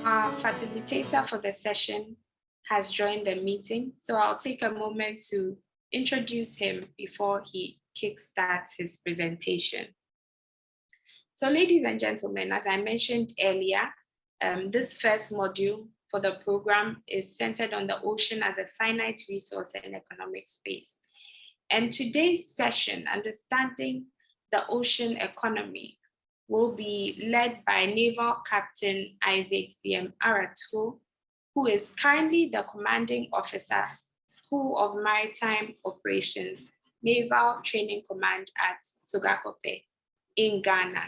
Our facilitator for the session has joined the meeting, so I'll take a moment to introduce him before he kickstarts his presentation. So ladies and gentlemen, as I mentioned earlier, this first module for the program is centered on the ocean as a finite resource and economic space. And today's session, Understanding the Ocean Economy, will be led by Naval Captain Isaac CM Aratuo, who is currently the Commanding Officer, School of Maritime Operations, Naval Training Command at Sugakope in Ghana.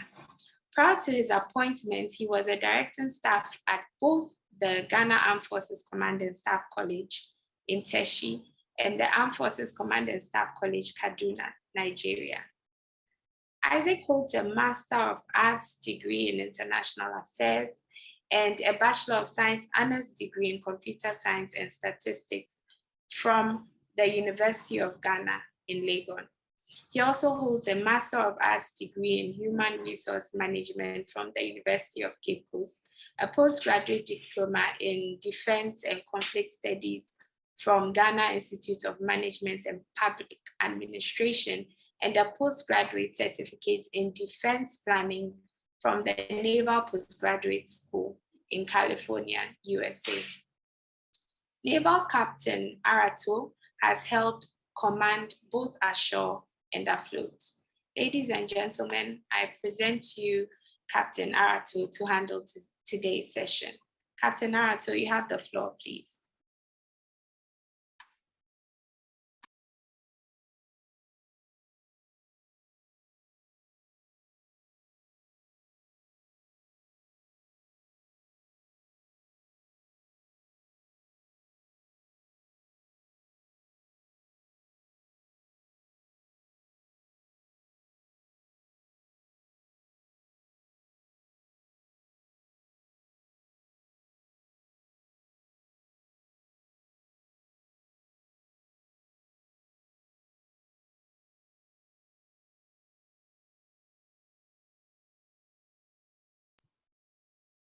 Prior to his appointment, he was a directing staff at both the Ghana Armed Forces Command and Staff College in Teshi and the Armed Forces Command and Staff College, Kaduna, Nigeria. Isaac holds a Master of Arts degree in International Affairs and a Bachelor of Science Honors degree in Computer Science and Statistics from the University of Ghana in Legon. He also holds a Master of Arts degree in Human Resource Management from the University of Cape Coast, a postgraduate diploma in Defense and Conflict Studies from Ghana Institute of Management and Public Administration, and a postgraduate certificate in defense planning from the Naval Postgraduate School in California, USA. Naval Captain Aratuo has held command both ashore and afloat. Ladies and gentlemen, I present to you Captain Aratuo to handle today's session. Captain Aratuo, you have the floor, please.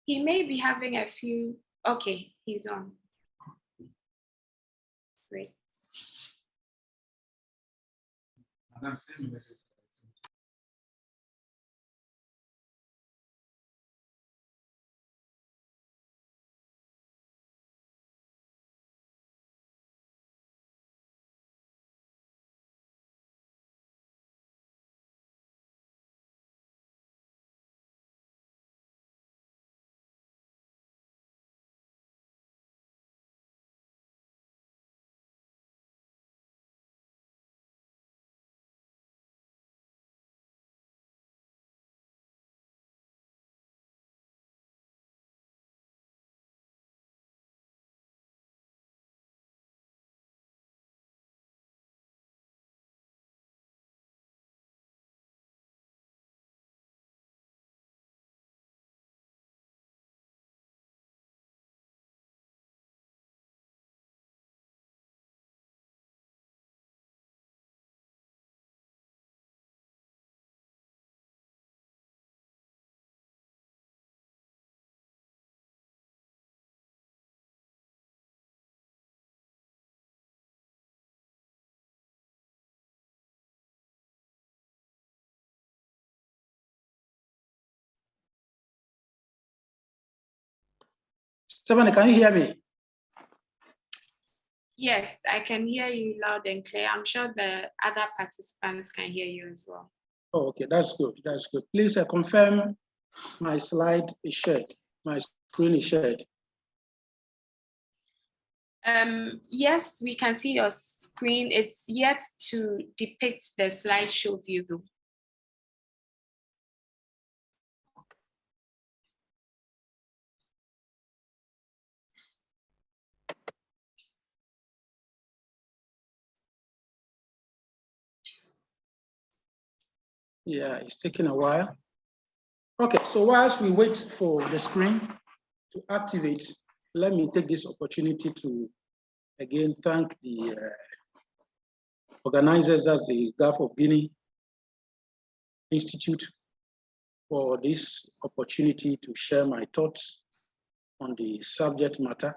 He may be having a few, okay, he's on. Great. Stephanie, can you hear me? Yes, I can hear you loud and clear. I'm sure the other participants can hear you as well. Oh, okay, that's good. That's good. Please confirm my slide is shared. My screen is shared. Yes, we can see your screen. It's yet to depict the slideshow view though. Yeah, it's taking a while. Okay, so whilst we wait for the screen to activate, let me take this opportunity to again thank the organizers, that's the Gulf of Guinea Institute, for this opportunity to share my thoughts on the subject matter.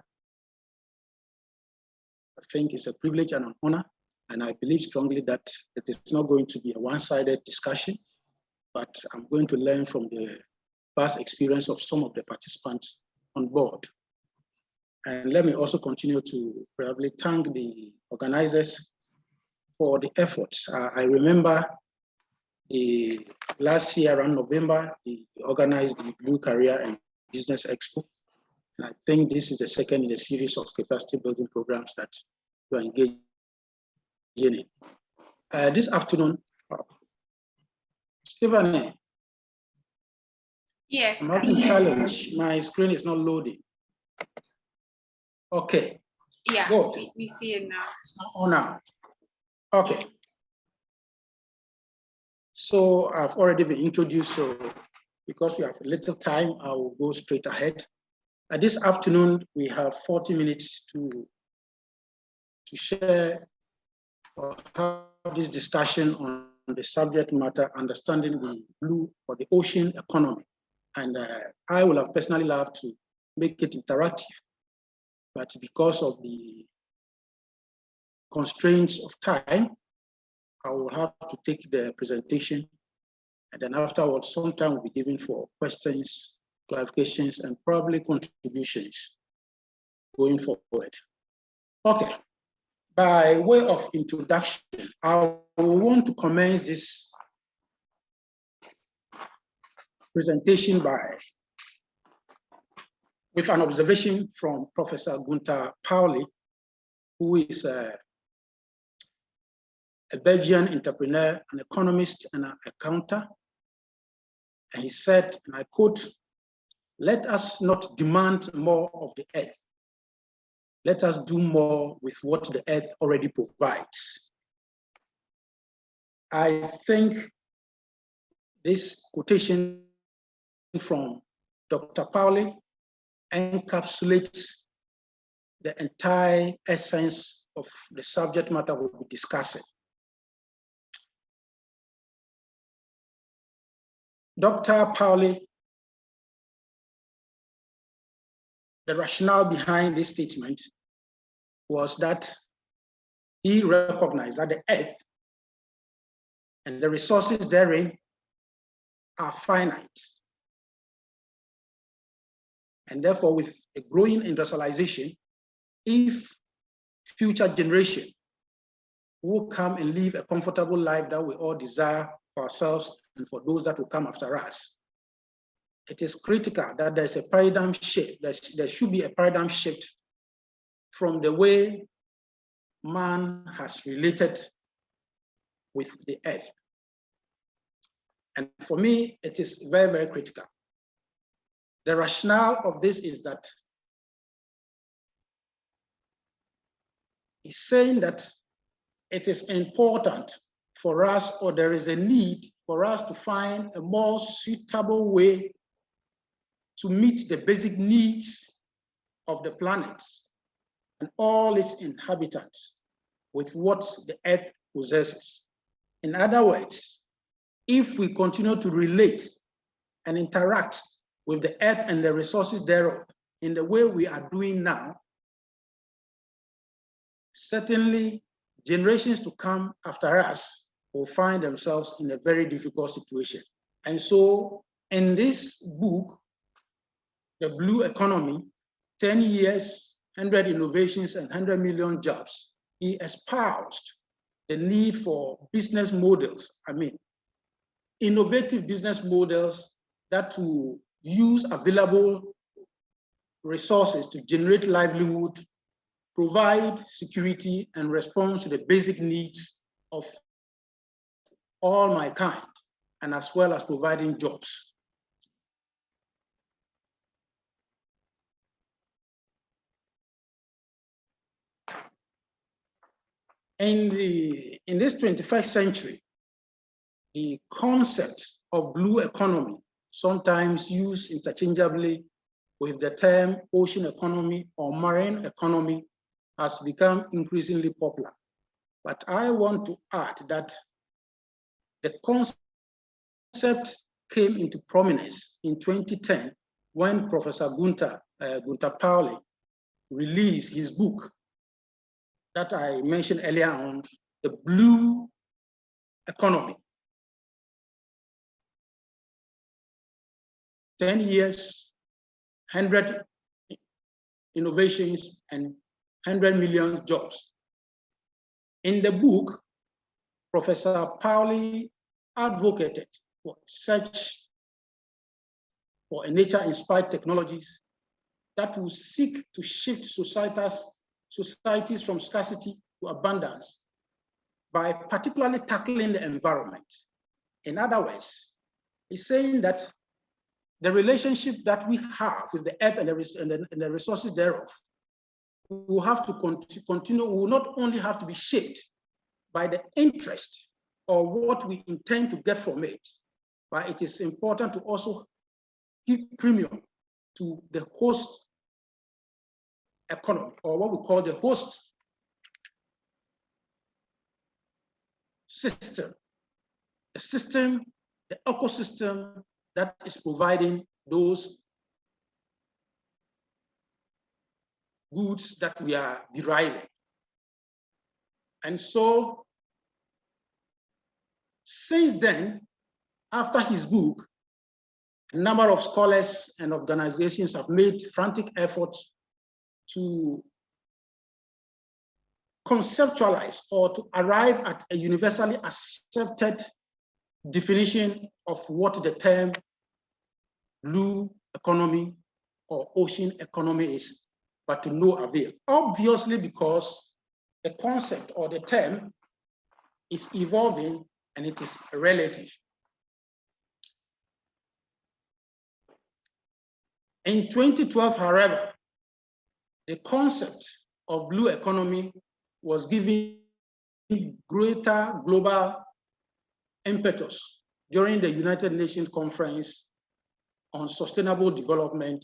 I think it's a privilege and an honor, and I believe strongly that it is not going to be a one-sided discussion, but I'm going to learn from the past experience of some of the participants on board. And let me also continue to probably thank the organizers for the efforts. I remember last year around November, they organized the Blue Career and Business Expo. And I think this is the second in a series of capacity building programs that we are engaging in. This afternoon, Stephanie. Yes, I'm having a challenge. My screen is not loading. Okay. Yeah, good. We see it now. It's not on now. Okay. So I've already been introduced, so because we have a little time, I will go straight ahead. This afternoon, we have 40 minutes to share or have this discussion on the subject matter, understanding the blue or the ocean economy. And I would have personally loved to make it interactive, but because of the constraints of time, I will have to take the presentation, and then afterwards, some time will be given for questions, clarifications, and probably contributions going forward. Okay, by way of introduction, I want to commence this presentation with an observation from Professor Gunther Pauli, who is a Belgian entrepreneur, an economist, and an accountant. And he said, and I quote, "Let us not demand more of the earth. Let us do more with what the earth already provides." I think this quotation from Dr. Pauli encapsulates the entire essence of the subject matter we'll be discussing. Dr. Pauli, the rationale behind this statement was that he recognized that the earth and the resources therein are finite. And therefore, with a growing industrialization, if future generations will come and live a comfortable life that we all desire for ourselves and for those that will come after us, it is critical that there's a paradigm shift. There should be a paradigm shift from the way man has related with the earth. And for me, it is very, very critical. The rationale of this is that he's saying that it is important for us, or there is a need for us to find a more suitable way to meet the basic needs of the planet and all its inhabitants with what the earth possesses. In other words, if we continue to relate and interact with the earth and the resources thereof in the way we are doing now, certainly generations to come after us will find themselves in a very difficult situation. And so in this book, The Blue Economy, 10 years, 100 innovations, and 100 million jobs, he espoused the need for business models, innovative business models that will use available resources to generate livelihood, provide security, and respond to the basic needs of all mankind, and as well as providing jobs. In this 21st century, the concept of blue economy, sometimes used interchangeably with the term ocean economy or marine economy, has become increasingly popular. But I want to add that the concept came into prominence in 2010 when Professor Gunther Gunther Pauli, released his book that I mentioned earlier on, The Blue Economy. 10 years, 100 innovations, and 100 million jobs. In the book, Professor Pauli advocated for search for a nature-inspired technologies that will seek to shift societies from scarcity to abundance by particularly tackling the environment. In other words, he's saying that the relationship that we have with the earth and the resources thereof will have to continue, will not only have to be shaped by the interest or what we intend to get from it, but it is important to also give premium to the host economy, or what we call the host system, the ecosystem that is providing those goods that we are deriving. And so, since then, after his book, a number of scholars and organizations have made frantic efforts to conceptualize or to arrive at a universally accepted definition of what the term blue economy or ocean economy is, but to no avail. Obviously, because the concept or the term is evolving and it is relative. In 2012, however, the concept of blue economy was given greater global impetus during the United Nations Conference on Sustainable Development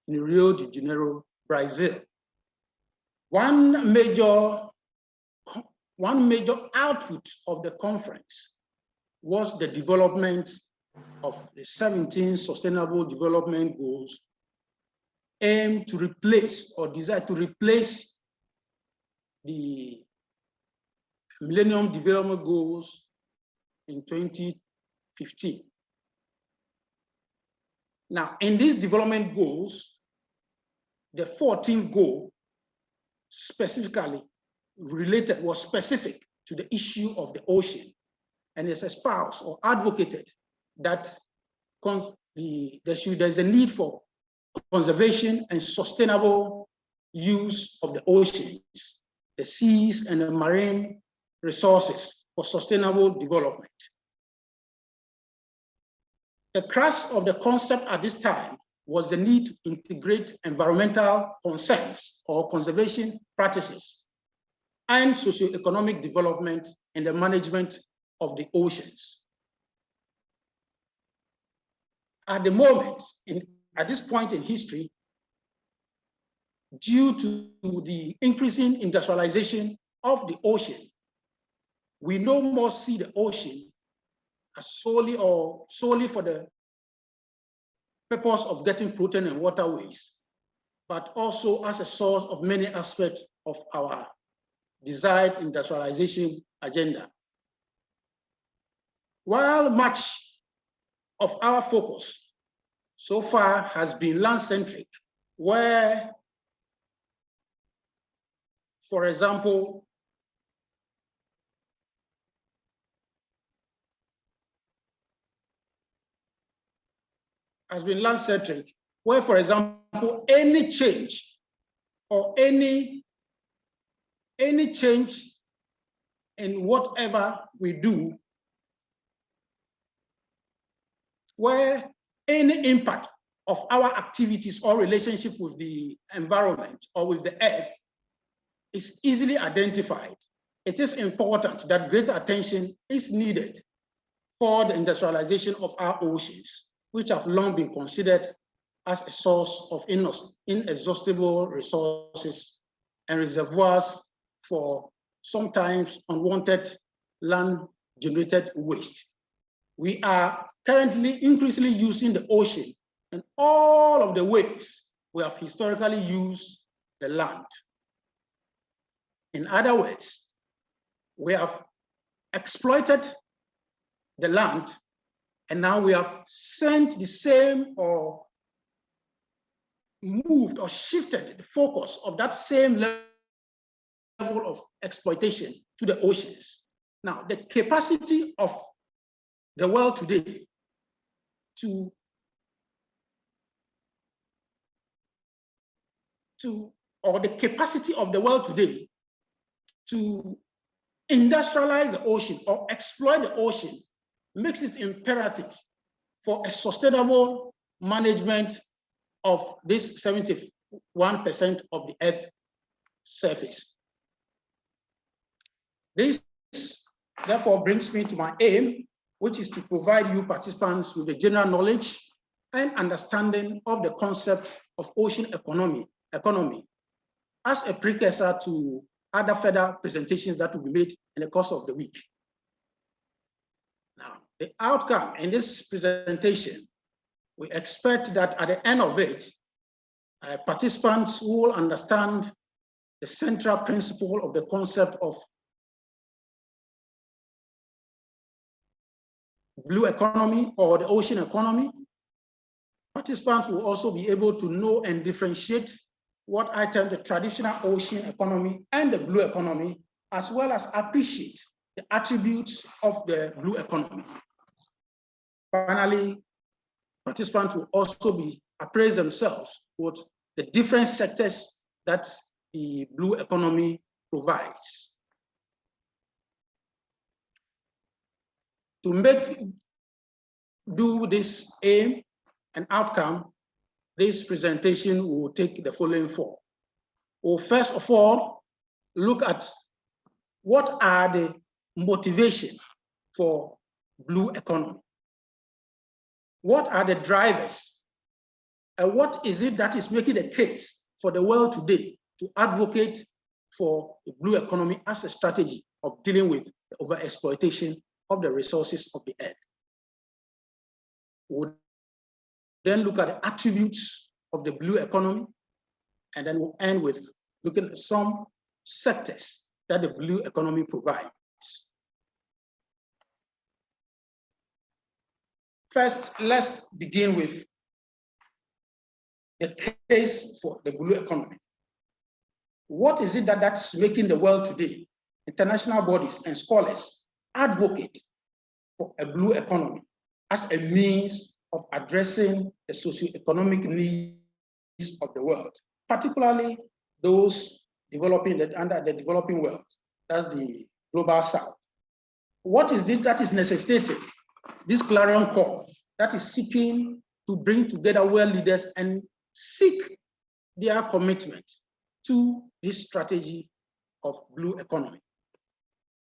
in Rio de Janeiro, Brazil. One major output of the conference was the development of the 17 Sustainable Development Goals aimed to replace or designed to replace the Millennium Development Goals in 2015. Now, in these development goals, the 14th goal specifically was specific to the issue of the ocean, and it's espoused or advocated that there's a need for conservation and sustainable use of the oceans, the seas, and the marine resources for sustainable development. The crux of the concept at this time was the need to integrate environmental concerns or conservation practices and socioeconomic development in the management of the oceans. At the moment, at this point in history, due to the increasing industrialization of the ocean, we no more see the ocean as solely for the purpose of getting protein and waterways, but also as a source of many aspects of our desired industrialization agenda. While much of our focus so far has been land-centric, where, for example, any change or any change in whatever we do, where any impact of our activities or relationship with the environment or with the earth is easily identified, it is important that greater attention is needed for the industrialization of our oceans, which have long been considered as a source of inexhaustible resources and reservoirs for sometimes unwanted land-generated waste. We are currently increasingly using the ocean in all of the ways we have historically used the land. In other words, we have exploited the land, and now we have sent the same or moved or shifted the focus of that same level of exploitation to the oceans. Now, the capacity of the world today or the capacity of the world today to industrialize the ocean or exploit the ocean makes it imperative for a sustainable management of this 71% of the Earth's surface. This therefore brings me to my aim, which is to provide you participants with a general knowledge and understanding of the concept of ocean economy as a precursor to other further presentations that will be made in the course of the week. Now, the outcome in this presentation, we expect that at the end of it, participants will understand the central principle of the concept of blue economy or the ocean economy. Participants will also be able to know and differentiate what I term the traditional ocean economy and the blue economy, as well as appreciate the attributes of the blue economy. Finally, participants will also be appraise themselves with the different sectors that the blue economy provides. To do this aim and outcome, this presentation will take the following form. We'll first of all look at what are the motivations for blue economy. What are the drivers? And what is it that is making the case for the world today to advocate for the blue economy as a strategy of dealing with the overexploitation of the resources of the earth? We'll then look at the attributes of the blue economy, and then we'll end with looking at some sectors that the blue economy provides. First, let's begin with the case for the blue economy. What is it that's making the world today, international bodies and scholars, advocate for a blue economy as a means of addressing the socioeconomic needs of the world, particularly those developing under the developing world, that's the global south? What is it that is necessitating this clarion call that is seeking to bring together world leaders and seek their commitment to this strategy of blue economy?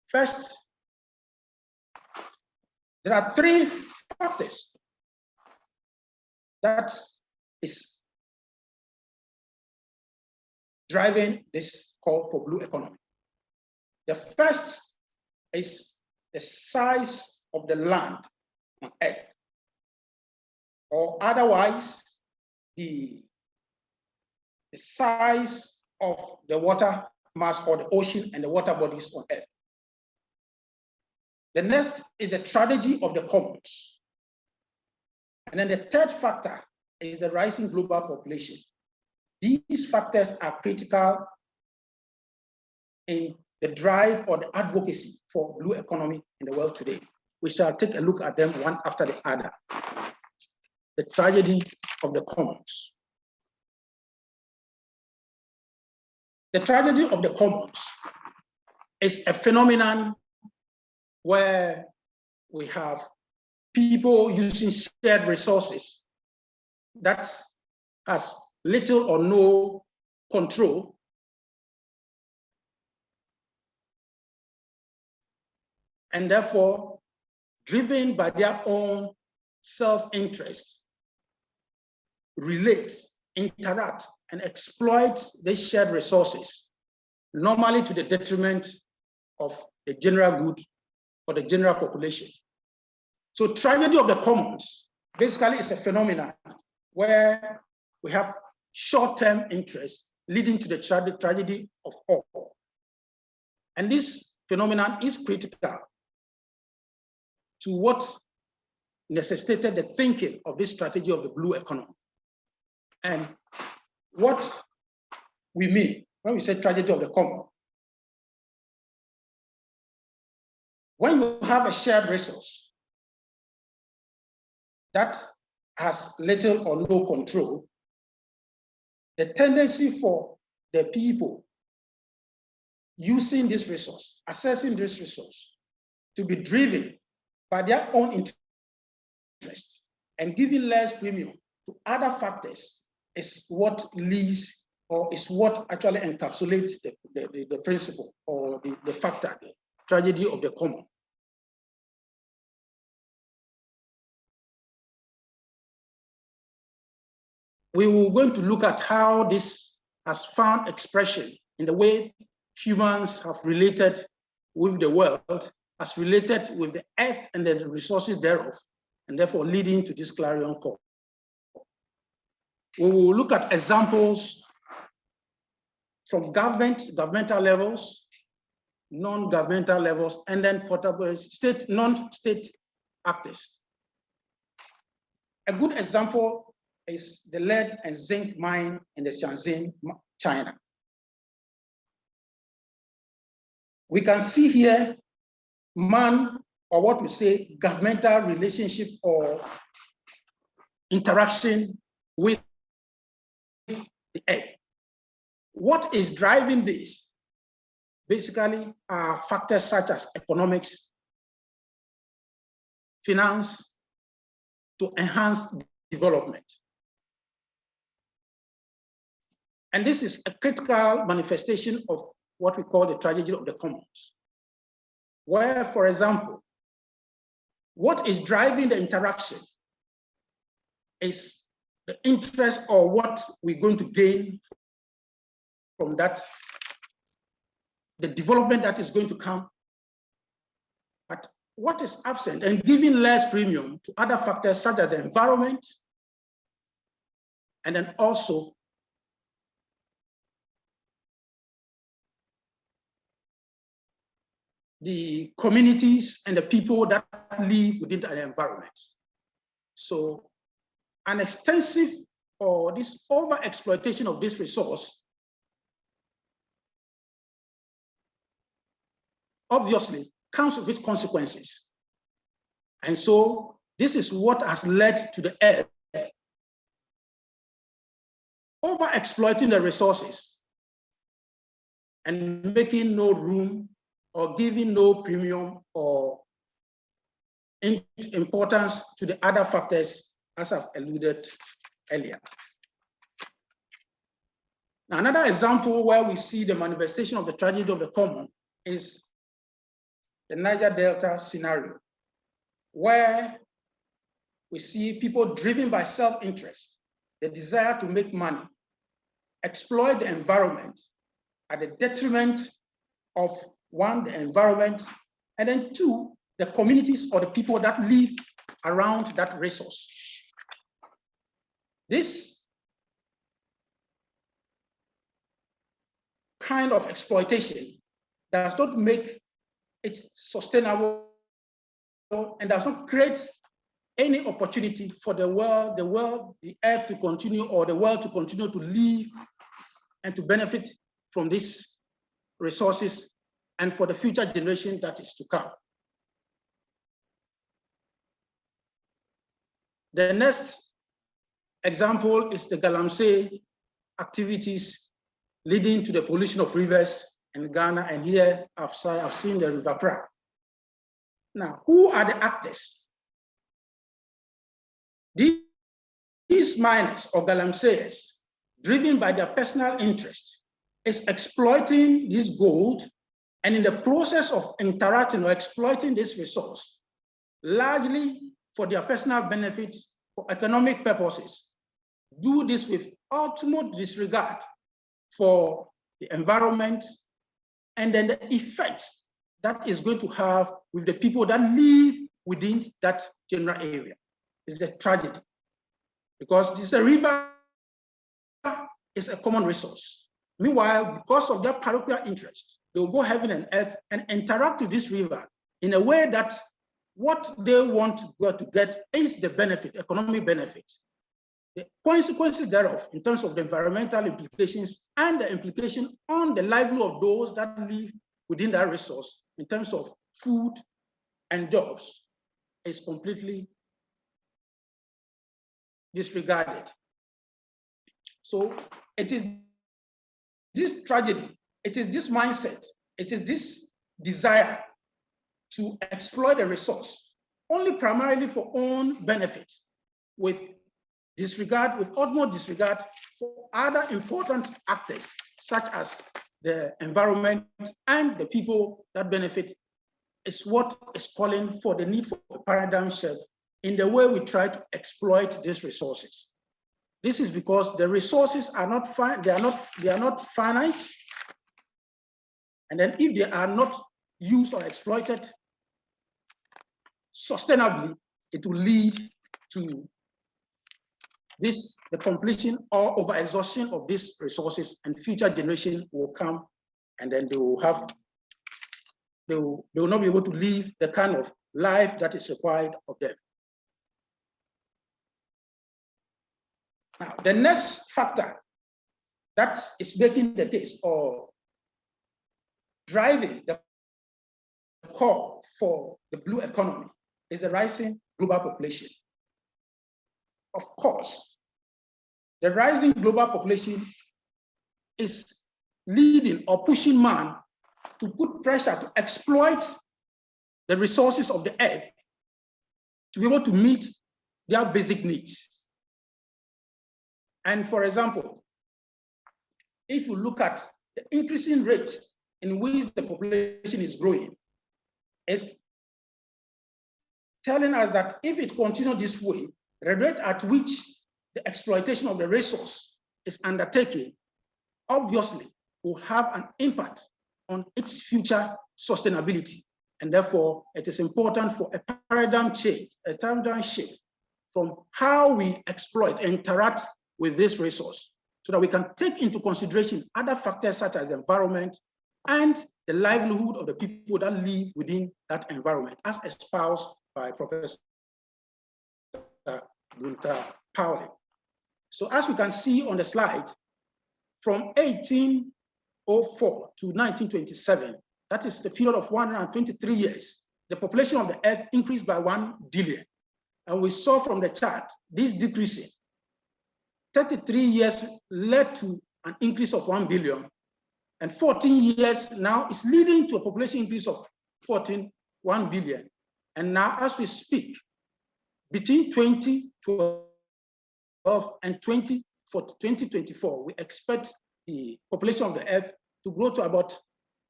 First, there are three factors that is driving this call for blue economy. The first is the size of the land on Earth, or otherwise the size of the water mass or the ocean and the water bodies on Earth. The next is the tragedy of the commons. And then the third factor is the rising global population. These factors are critical in the drive or the advocacy for blue economy in the world today. We shall take a look at them one after the other. The tragedy of the commons. The tragedy of the commons is a phenomenon where we have people using shared resources that has little or no control, and therefore driven by their own self-interest, relate, interact, and exploit these shared resources, normally to the detriment of the general good or the general population. So tragedy of the commons basically is a phenomenon where we have short-term interest, leading to the tragedy of all. And this phenomenon is critical to what necessitated the thinking of this strategy of the blue economy. And what we mean when we say tragedy of the common, when you have a shared resource that has little or no control, the tendency for the people using this resource, accessing this resource, to be driven by their own interest and giving less premium to other factors is what leads, or is what actually encapsulates the principle or the factor, the tragedy of the common. We were going to look at how this has found expression in the way humans have related with the world, as related with the earth and the resources thereof, and therefore leading to this clarion call. We will look at examples from governmental levels, non-governmental levels, and then portable state, non-state actors. A good example is the lead and zinc mine in the Shenzhen, China. We can see here man, or what we say, governmental relationship or interaction with the earth. What is driving this? Basically, are factors such as economics, finance, to enhance development. And this is a critical manifestation of what we call the tragedy of the commons, where, for example, what is driving the interaction is the interest or what we're going to gain from that, the development that is going to come. But what is absent and giving less premium to other factors such as the environment, and then also the communities and the people that live within an environment. So an extensive or this over-exploitation of this resource obviously comes with its consequences. And so this is what has led to the earth over-exploiting the resources and making no room or giving no premium or importance to the other factors, as I've alluded earlier. Now, another example where we see the manifestation of the tragedy of the common is the Niger Delta scenario, where we see people driven by self-interest, the desire to make money, exploit the environment at the detriment of, one, the environment, and then two, the communities or the people that live around that resource. This kind of exploitation does not make it sustainable and does not create any opportunity for the earth to continue, or the world to continue to live and to benefit from these resources and for the future generation that is to come. The next example is the Galamsey activities leading to the pollution of rivers in Ghana, and here I've seen the River Pra. Now, who are the actors? These miners or Galamseyers, driven by their personal interest, is exploiting this gold, and in the process of interacting or exploiting this resource, largely for their personal benefit, for economic purposes, do this with ultimate disregard for the environment and then the effects that is going to have with the people that live within that general area. It's a tragedy, because this is a river is a common resource. Meanwhile, because of their parochial interest, they will go heaven and earth and interact with this river in a way that what they want to get is the benefit, economic benefit. The consequences thereof, in terms of the environmental implications and the implication on the livelihood of those that live within that resource, in terms of food and jobs, is completely disregarded. So it is this tragedy, it is this mindset, it is this desire to exploit a resource only primarily for own benefit, with utmost disregard for other important actors, such as the environment and the people that benefit, is what is calling for the need for a paradigm shift in the way we try to exploit these resources. This is because the resources are not finite, and then if they are not used or exploited sustainably, it will lead to the completion or over-exhaustion of these resources, and future generations will come, and then they will not be able to live the kind of life that is required of them. Now, the next factor that is making the case or driving the call for the blue economy is the rising global population. Of course, the rising global population is leading or pushing man to put pressure to exploit the resources of the earth to be able to meet their basic needs. And for example, if you look at the increasing rate in which the population is growing, it's telling us that if it continues this way, the rate at which the exploitation of the resource is undertaken, obviously will have an impact on its future sustainability. And therefore, it is important for a paradigm change, a paradigm shift from how we exploit and interact with this resource, so that we can take into consideration other factors such as the environment and the livelihood of the people that live within that environment, as espoused by Professor Gunther Pauli. So as we can see on the slide, from 1804 to 1927, that is the period of 123 years, the population of the earth increased by 1 billion. And we saw from the chart, this decreasing. 33 years led to an increase of 1 billion, and 14 years now is leading to a population increase of 1 billion. And now, as we speak, between 2012 and 2024, we expect the population of the earth to grow to about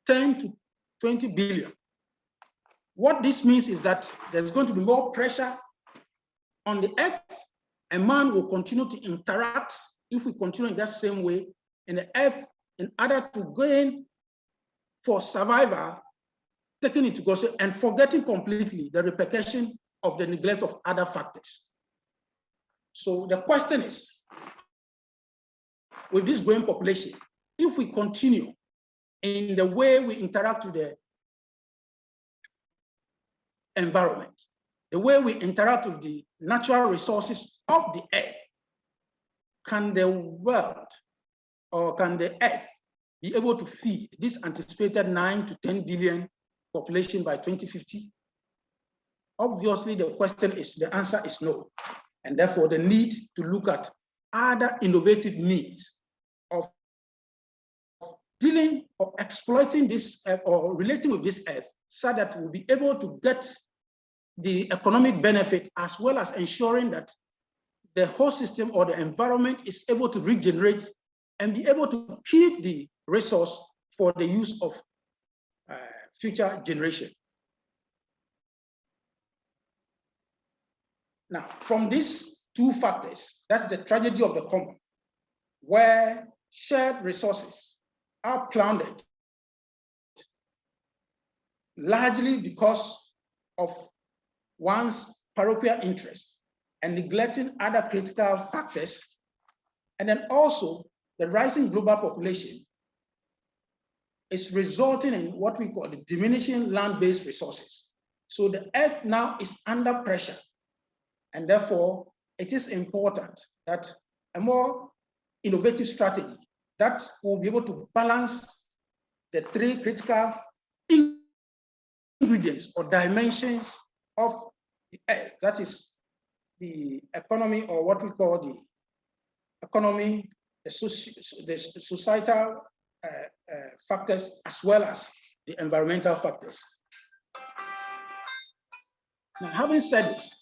10 to 20 billion. What this means is that there's going to be more pressure on the earth, and man will continue to interact, if we continue in that same way, in the earth in order to gain for survival, taking it to go and forgetting completely the repercussion of the neglect of other factors. So the question is, with this growing population, if we continue in the way we interact with the environment, the way we interact with the natural resources of the earth, can the world or can the earth be able to feed this anticipated 9 to 10 billion population by 2050? Obviously, the answer is no. And therefore, the need to look at other innovative means of dealing or exploiting this earth or relating with this earth, so that we'll be able to get the economic benefit, as well as ensuring that the whole system or the environment is able to regenerate and be able to keep the resource for the use of future generation. Now, from these two factors, that's the tragedy of the common, where shared resources are plundered largely because of one's parochial interest and neglecting other critical factors. And then also the rising global population is resulting in what we call the diminishing land-based resources. So the earth now is under pressure, and therefore it is important that a more innovative strategy that will be able to balance the three critical ingredients or dimensions of the earth, that is the economy, or what we call the economy, the societal factors, as well as the environmental factors. Now, having said this,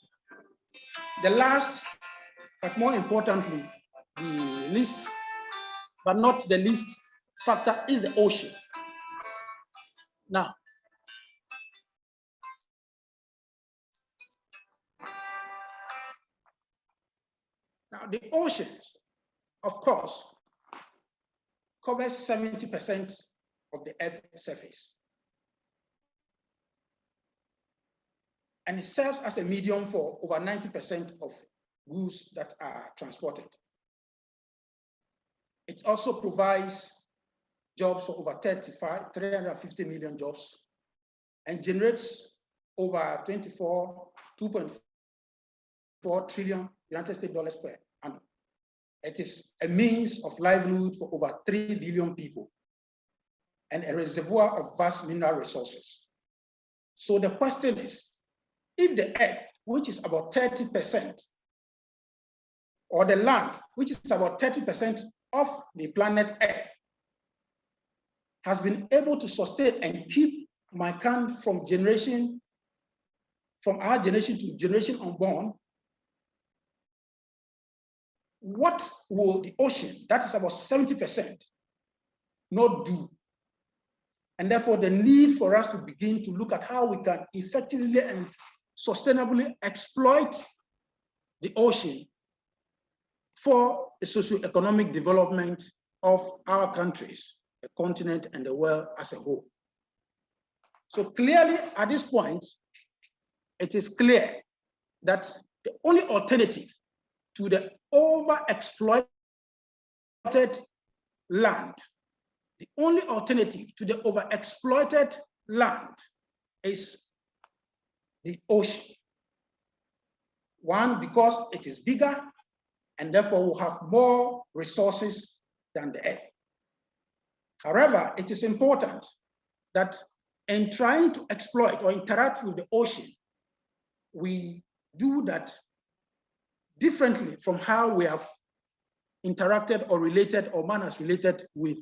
the last, but more importantly, the least, but not the least factor is the ocean. Now, the oceans, of course, covers 70% of the Earth's surface. And it serves as a medium for over 90% of goods that are transported. It also provides jobs for over 350 million jobs, and generates over 2.4 trillion United States dollars per annum. It is a means of livelihood for over 3 billion people and a reservoir of vast mineral resources. So the question is, if the earth, which is about 30%, or the land, which is about 30% of the planet Earth, has been able to sustain and keep mankind from our generation to generation unborn, what will the ocean, that is about 70%, not do? And therefore, the need for us to begin to look at how we can effectively and sustainably exploit the ocean for the socio-economic development of our countries, the continent, and the world as a whole. So clearly, at this point, it is clear that the only alternative to the overexploited land, the only alternative to the overexploited land is the ocean. One, because it is bigger, and therefore will have more resources than the earth. However, it is important that in trying to exploit or interact with the ocean, we do that differently from how we have interacted or related, or man has related with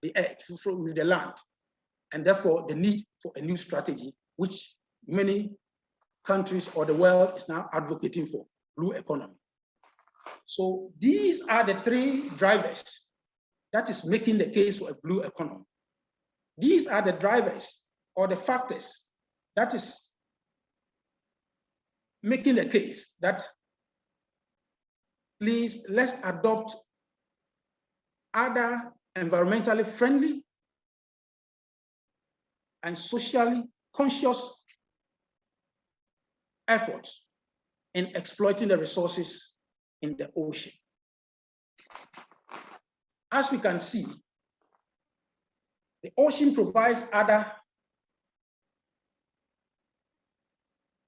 the earth, with the land, and therefore the need for a new strategy, which many countries or the world is now advocating for, blue economy. So these are the three drivers that is making the case for a blue economy. These are the drivers or the factors that is making the case that please, let's adopt other environmentally friendly and socially conscious efforts in exploiting the resources in the ocean. As we can see, the ocean provides other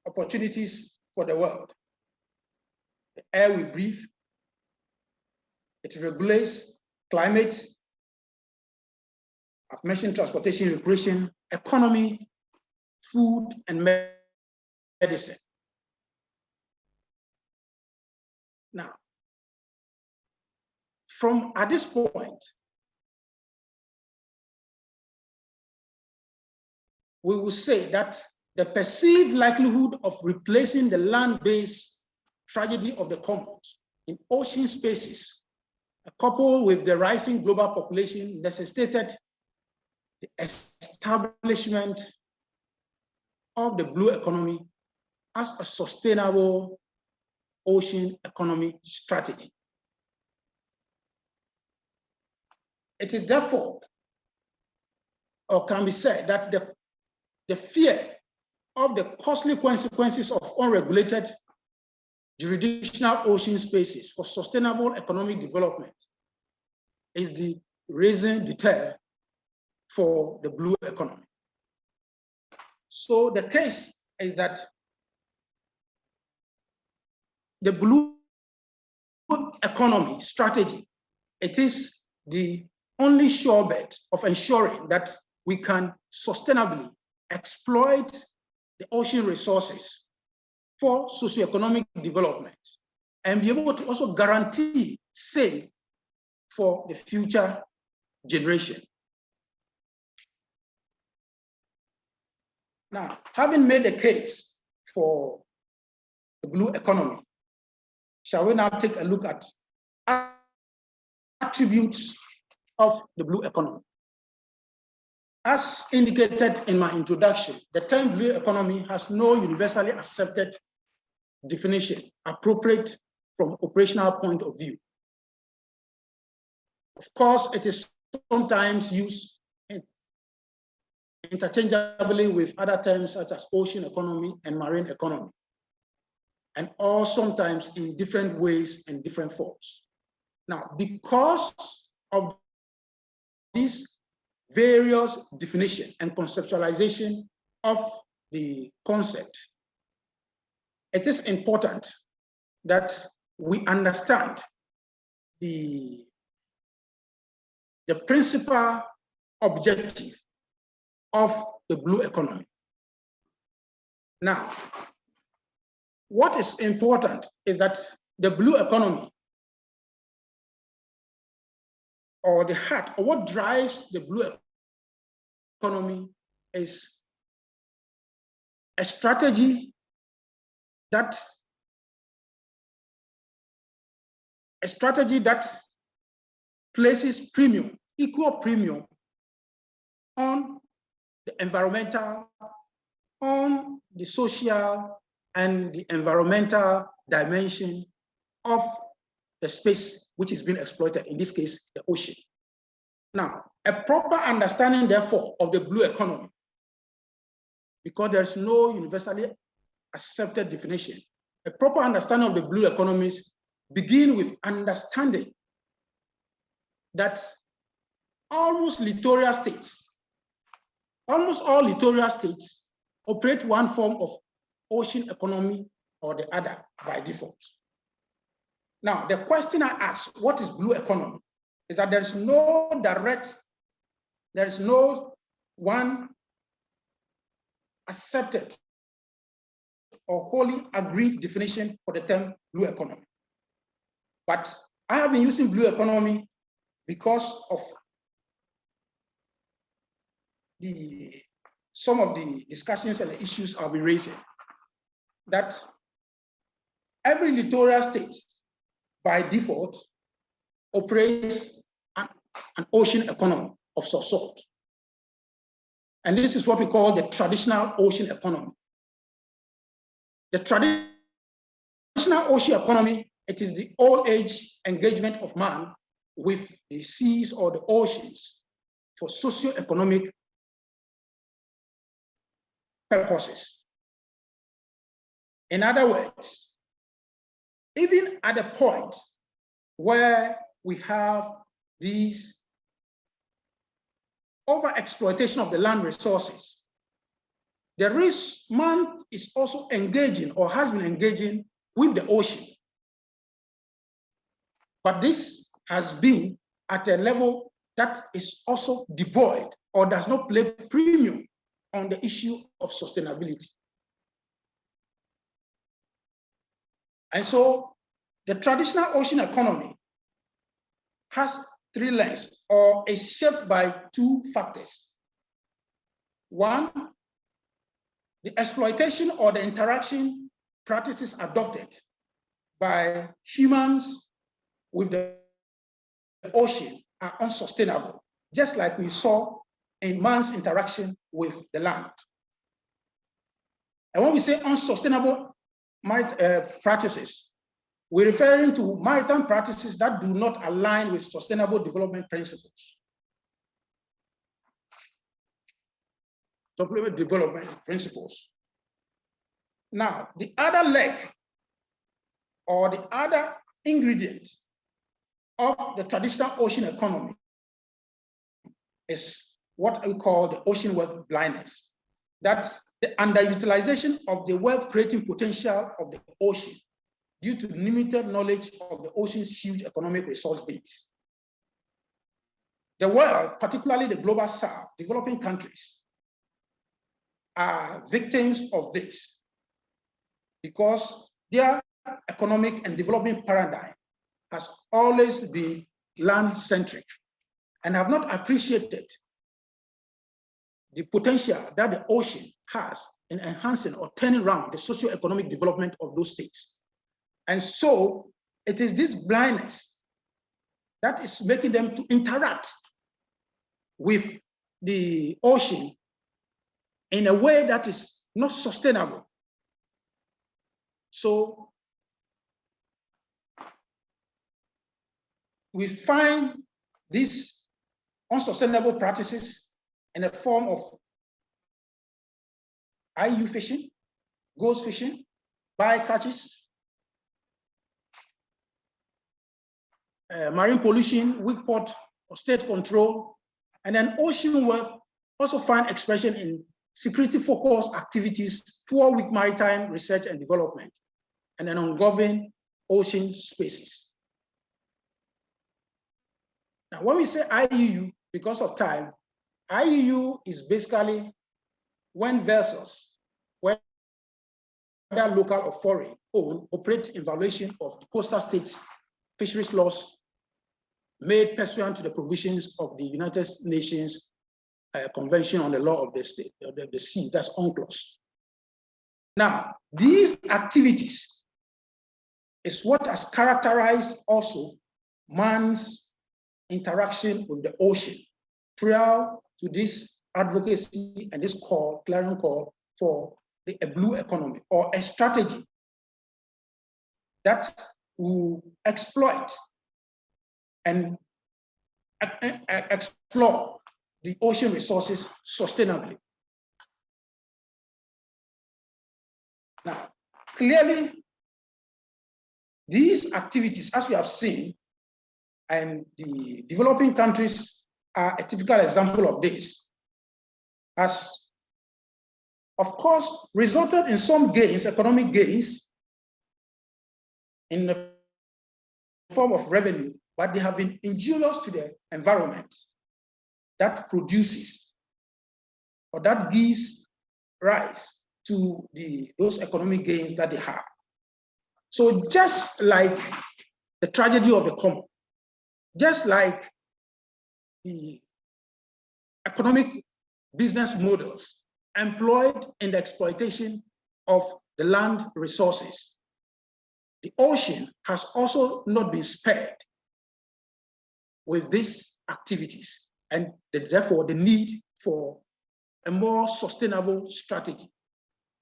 opportunities for the world. The air we breathe, it regulates climate. I've mentioned transportation, recreation, economy, food, and medicine. Now, at this point, we will say that the perceived likelihood of replacing the land-based tragedy of the commons in ocean spaces, coupled with the rising global population, necessitated the establishment of the blue economy as a sustainable ocean economy strategy. It is therefore, or can be said, that the fear of the costly consequences of unregulated jurisdictional ocean spaces for sustainable economic development is the raison d'etre for the blue economy. So the case is that the blue economy strategy, it is the only sure bet of ensuring that we can sustainably exploit the ocean resources for socioeconomic development and be able to also guarantee safe for the future generation. Now, having made the case for the blue economy, shall we now take a look at attributes of the blue economy? As indicated in my introduction, the term blue economy has no universally accepted definition appropriate from operational point of view. Of course, it is sometimes used interchangeably with other terms such as ocean economy and marine economy, and all sometimes in different ways and different forms. Now, because of these various definition and conceptualization of the concept, it is important that we understand the principal objective of the blue economy. Now, what is important is that the blue economy, or the heart, or what drives the blue economy, is a strategy that places premium, equal premium, on the environmental, on the social and the environmental dimension of the space which is being exploited, in this case, the ocean. Now, a proper understanding, therefore, of the blue economy, because there's no universally accepted definition, a proper understanding of the blue economies begin with understanding that almost all littoral states operate one form of ocean economy or the other by default. Now, the question I ask, what is blue economy, is that there is no one accepted or wholly agreed definition for the term blue economy. But I have been using blue economy because of some of the discussions and the issues I'll be raising, that every littoral state by default operates an ocean economy of some sort. And this is what we call the traditional ocean economy. The traditional ocean economy, it is the old age engagement of man with the seas or the oceans for socio-economic purposes. In other words, even at the point where we have these overexploitation of the land resources, man is also engaging or has been engaging with the ocean. But this has been at a level that is also devoid or does not play premium on the issue of sustainability. And so the traditional ocean economy has three legs, or is shaped by two factors. One, the exploitation or the interaction practices adopted by humans with the ocean are unsustainable, just like we saw in man's interaction with the land. And when we say unsustainable practices, we're referring to maritime practices that do not align with sustainable development principles. Sustainable development principles. Now, the other leg or the other ingredients of the traditional ocean economy is what we call the ocean wealth blindness. That's the underutilization of the wealth creating potential of the ocean due to limited knowledge of the ocean's huge economic resource base. The world, particularly the global south, developing countries, are victims of this because their economic and development paradigm has always been land-centric and have not appreciated the potential that the ocean has in enhancing or turning around the socio-economic development of those states. And so it is this blindness that is making them to interact with the ocean in a way that is not sustainable. So we find these unsustainable practices in the form of IU fishing, ghost fishing, bycatches, marine pollution, weak port or state control, and then ocean wealth also find expression in security-focused activities, poor weak maritime research and development, and then ungoverned ocean spaces. Now, when we say IUU, because of time, IUU is basically when vessels, whether local or foreign, operate in violation of the coastal states' fisheries laws made pursuant to the provisions of the United Nations Convention on the Law of the State, the Sea, that's UNCLOS. Now, these activities is what has characterized also man's interaction with the ocean prior to this advocacy and this call, clarion call for a blue economy or a strategy that will exploit and explore the ocean resources sustainably. Now, clearly, these activities, as we have seen, and the developing countries are a typical example of this, has, of course, resulted in some gains, economic gains, in the form of revenue, but they have been injurious to the environment that produces or that gives rise to those economic gains that they have. So just like the tragedy of the common, just like the economic business models employed in the exploitation of the land resources, the ocean has also not been spared with these activities, and therefore the need for a more sustainable strategy,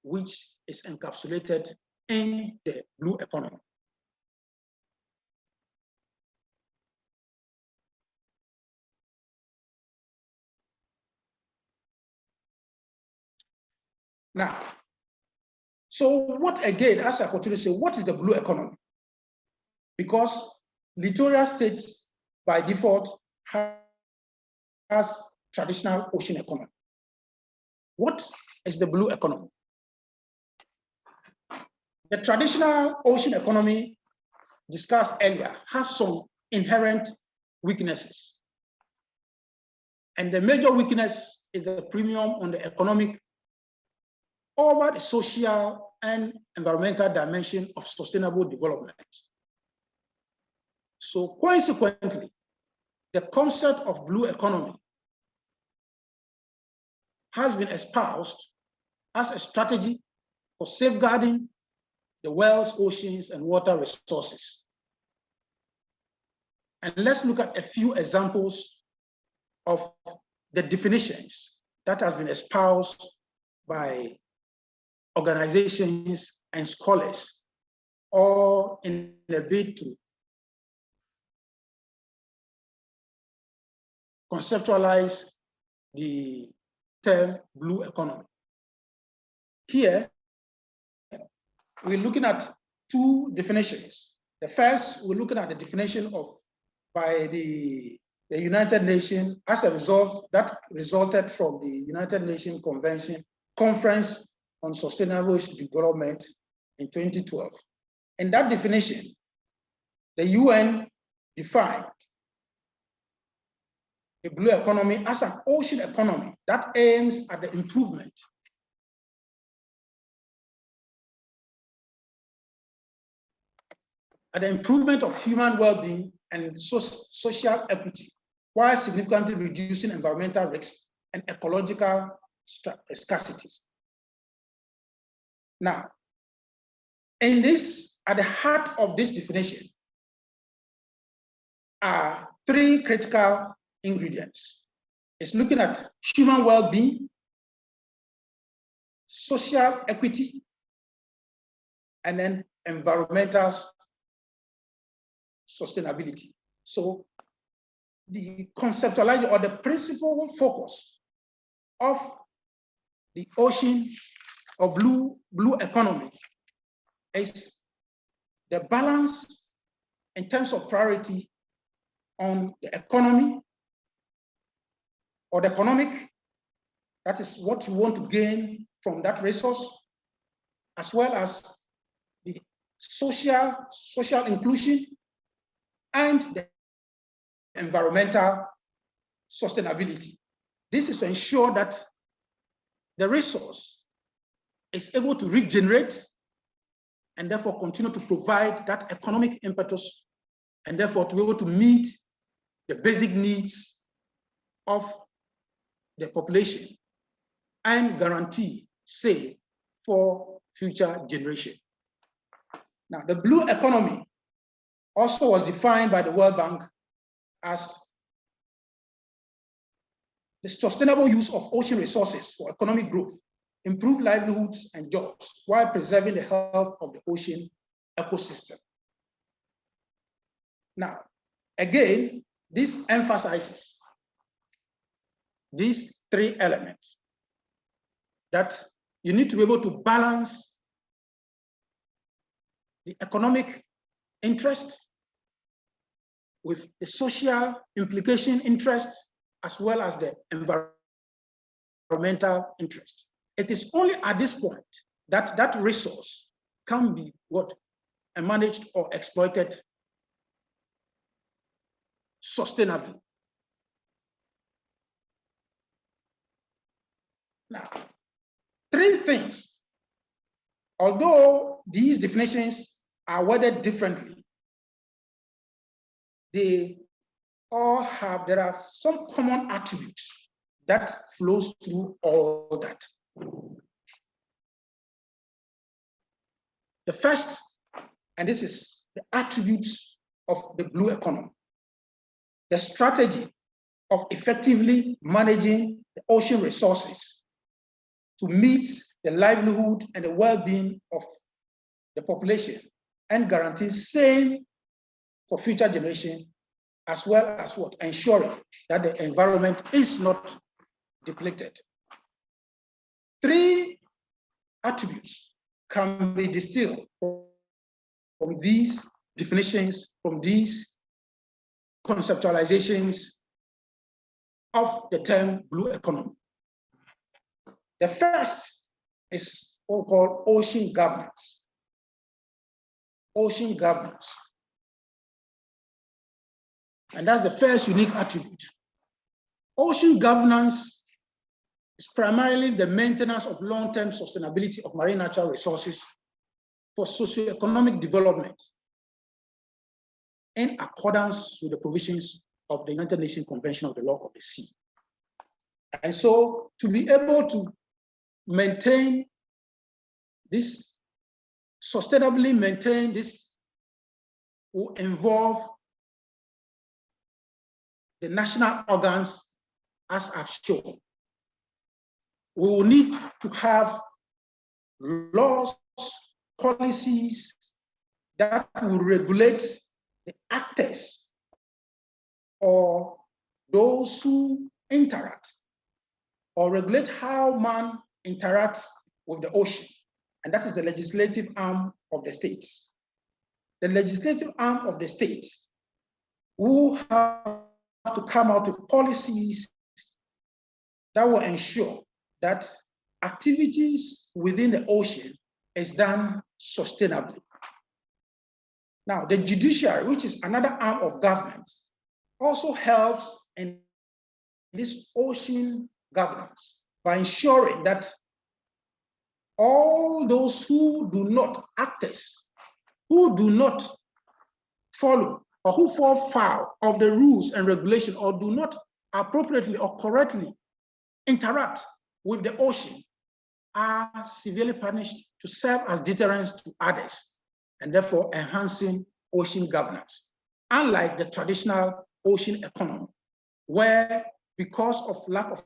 which is encapsulated in the blue economy. Now, so what again, as I continue to say, what is the blue economy? Because littoral states by default has traditional ocean economy. What is the blue economy? The traditional ocean economy discussed earlier has some inherent weaknesses. And the major weakness is the premium on the economic over the social and environmental dimension of sustainable development. So consequently, the concept of blue economy has been espoused as a strategy for safeguarding the world's oceans and water resources. And let's look at a few examples of the definitions that has been espoused by organizations and scholars, all in a bid to conceptualize the term blue economy. Here, we're looking at two definitions. The first, we're looking at the definition by the United Nations as a result that resulted from the United Nations Conference on Sustainable Development in 2012. In that definition, the UN defined the blue economy as an ocean economy that aims at the improvement of human well-being and social equity, while significantly reducing environmental risks and ecological scarcities. Now, at the heart of this definition are three critical ingredients. It's looking at human well-being, social equity, and then environmental sustainability. So the conceptualizing or the principal focus of the ocean or blue economy is the balance in terms of priority on the economy or the economic, that is what you want to gain from that resource, as well as the social inclusion and the environmental sustainability. This is to ensure that the resource is able to regenerate and therefore continue to provide that economic impetus and therefore to be able to meet the basic needs of the population and guarantee safe for future generation. Now, the blue economy also was defined by the World Bank as the sustainable use of ocean resources for economic growth, improve livelihoods and jobs, while preserving the health of the ocean ecosystem. Now, again, this emphasizes these three elements that you need to be able to balance the economic interest with the social implication interest, as well as the environmental interest. It is only at this point that that resource can be managed or exploited sustainably. Now, three things, although these definitions are worded differently, there are some common attributes that flows through all that. The first, and this is the attributes of the blue economy, the strategy of effectively managing the ocean resources to meet the livelihood and the well-being of the population and guarantee same for future generation, as well as ensuring that the environment is not depleted. Three attributes can be distilled from these definitions, from these conceptualizations of the term blue economy. The first is what we call ocean governance. Ocean governance. And that's the first unique attribute. Ocean governance is primarily the maintenance of long-term sustainability of marine natural resources for socioeconomic development in accordance with the provisions of the United Nations Convention of the Law of the Sea. And so to be able to maintain this, sustainably maintain this, will involve the national organs, as I've shown. We will need to have laws, policies that will regulate the actors or those who interact, or regulate how man interacts with the ocean. And that is the legislative arm of the states. the legislative arm of the states, who have to come out with policies that will ensure that activities within the ocean is done sustainably. Now, the judiciary, which is another arm of government, also helps in this ocean governance by ensuring that all those who do not act as, who do not follow, or who fall foul of the rules and regulations, or do not appropriately or correctly interact with the ocean, are severely punished to serve as deterrents to others, and therefore enhancing ocean governance. Unlike the traditional ocean economy, where because of lack of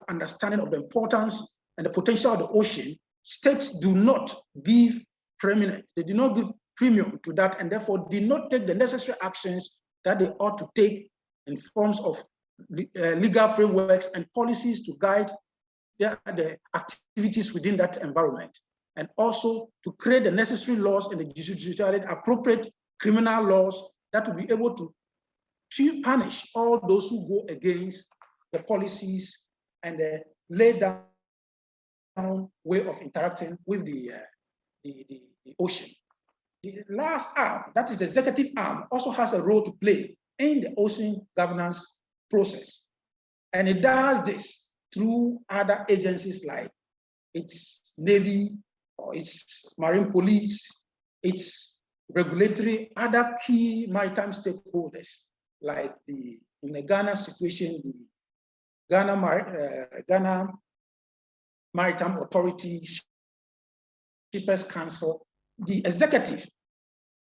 understanding of the importance and the potential of the ocean, states do not give preeminence, they do not give premium to that, and therefore did not take the necessary actions that they ought to take in forms of legal frameworks and policies to guide the activities within that environment, and also to create the necessary laws and the judiciary, appropriate criminal laws that will be able to punish all those who go against the policies and the laid down way of interacting with the ocean. The last arm, that is the executive arm, also has a role to play in the ocean governance process. And it does this through other agencies like its Navy or its Marine Police, its regulatory, other key maritime stakeholders, like in the Ghana situation, the Ghana Maritime Authority, Shippers Council, the executive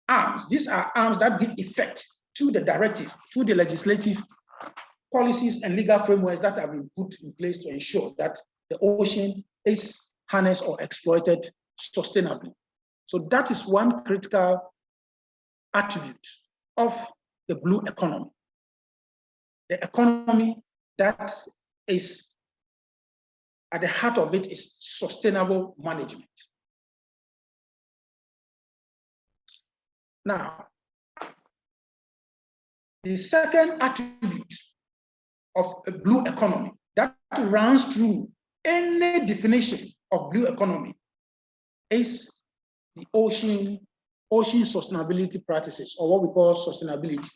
arms. These are arms that give effect to the directive, to the legislative policies and legal frameworks that have been put in place to ensure that the ocean is harnessed or exploited sustainably. So that is one critical attribute of the blue economy. The economy that is at the heart of it is sustainable management. Now, the second attribute of a blue economy that runs through any definition of blue economy is the ocean sustainability practices, or what we call sustainability.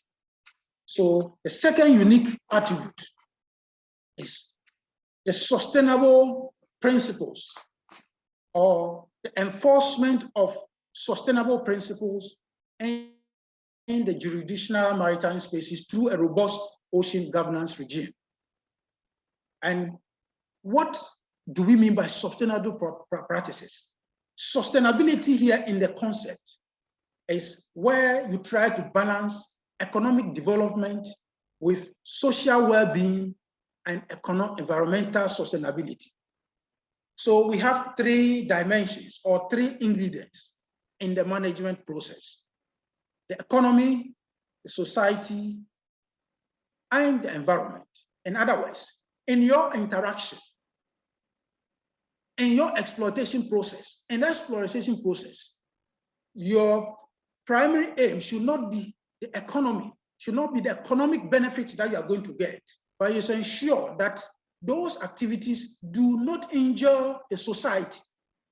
So the second unique attribute is the sustainable principles, or the enforcement of sustainable principles in the jurisdictional maritime spaces through a robust ocean governance regime. And what do we mean by sustainable practices? Sustainability here in the concept is where you try to balance economic development with social well-being and environmental sustainability. So we have three dimensions or three ingredients in the management process: the economy, the society, and the environment. In other words, in your interaction, in your exploitation process, your primary aim should not be the economy, should not be the economic benefits that you are going to get, but you should ensure that those activities do not injure the society,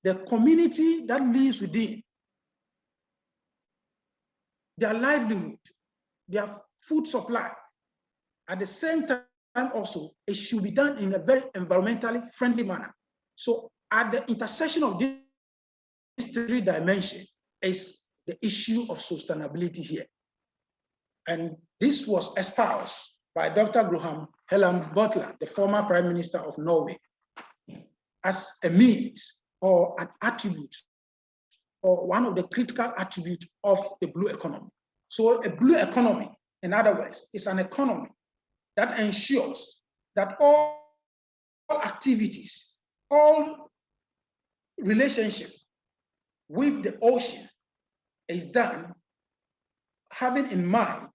the community that lives within, their livelihood, their food supply. At the same time also, it should be done in a very environmentally friendly manner. So at the intersection of these three dimensions is the issue of sustainability here. And this was espoused by Dr. Gro Harlem Brundtland, the former Prime Minister of Norway, as a means or an attribute, or one of the critical attributes of the blue economy. So a blue economy, in other words, is an economy that ensures that all activities, all relationship with the ocean is done having in mind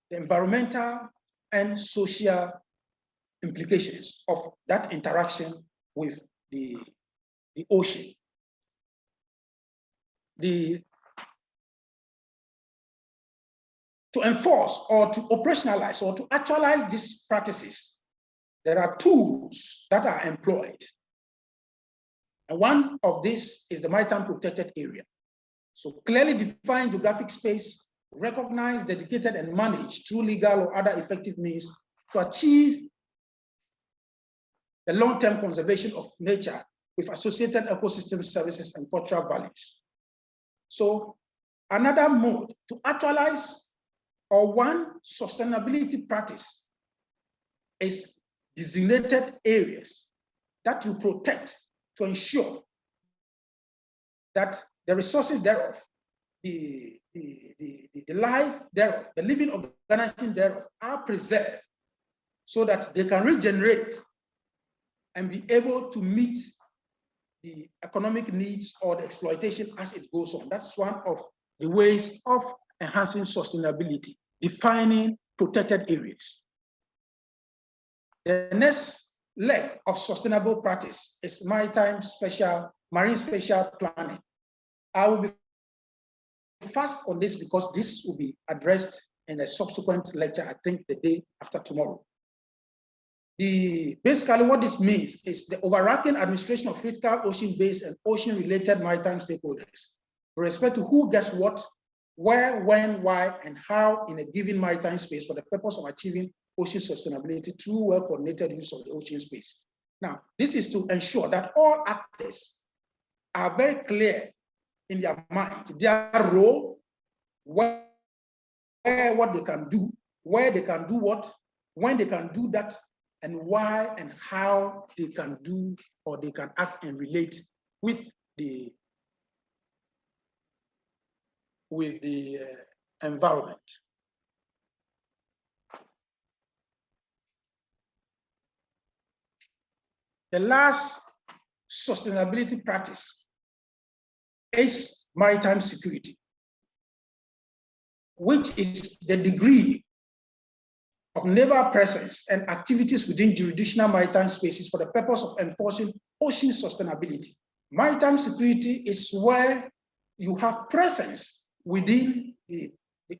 the environmental and social implications of that interaction with the ocean. The to enforce or to operationalize or to actualize these practices, there are tools that are employed. And one of these is the maritime protected area. So clearly define geographic space, recognize, dedicated, and manage through legal or other effective means to achieve the long-term conservation of nature with associated ecosystem services and cultural values. So another mode to actualize or one sustainability practice is designated areas that you protect to ensure that the resources thereof, the life thereof, the living organisms thereof are preserved so that they can regenerate and be able to meet the economic needs or the exploitation as it goes on. That's one of the ways of enhancing sustainability, defining protected areas. The next leg of sustainable practice is marine spatial planning. I will be fast on this because this will be addressed in a subsequent lecture, I think the day after tomorrow. Basically what this means is the overarching administration of critical ocean-based and ocean-related maritime stakeholders with respect to who gets what, where, when, why, and how in a given maritime space for the purpose of achieving ocean sustainability through well-coordinated use of the ocean space. Now, this is to ensure that all actors are very clear in their mind, their role, where what they can do, where they can do what, when they can do that, and why and how they can do or they can act and relate with the environment. The last sustainability practice is maritime security, which is the degree of naval presence and activities within jurisdictional maritime spaces for the purpose of enforcing ocean sustainability. Maritime security is where you have presence within the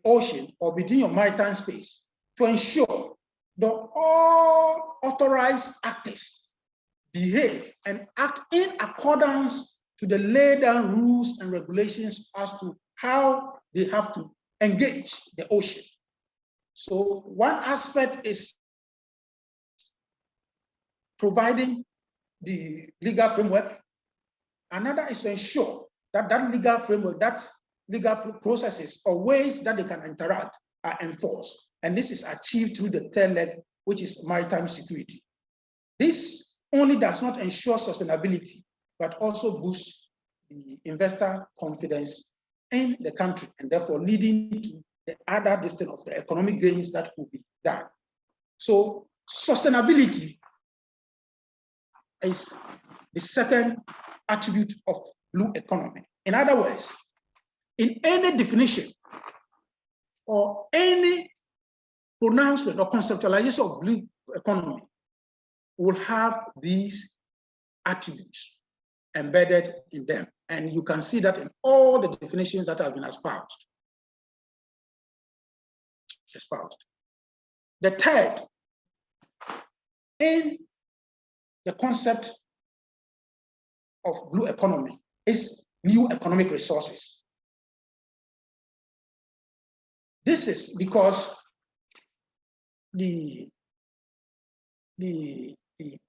ocean or within your maritime space to ensure that all authorized actors behave and act in accordance to the laid down rules and regulations as to how they have to engage the ocean. So one aspect is providing the legal framework. Another is to ensure that that legal framework, that legal processes or ways that they can interact are enforced. And this is achieved through the third leg, which is maritime security. This only does not ensure sustainability, but also boosts the investor confidence in the country and therefore leading to the other distance of the economic gains that could be done. So sustainability is the second attribute of blue economy. In other words, in any definition or any pronouncement or conceptualization of blue economy will have these attributes embedded in them. And you can see that in all the definitions that have been espoused. The third, in the concept of blue economy, is new economic resources. This is because the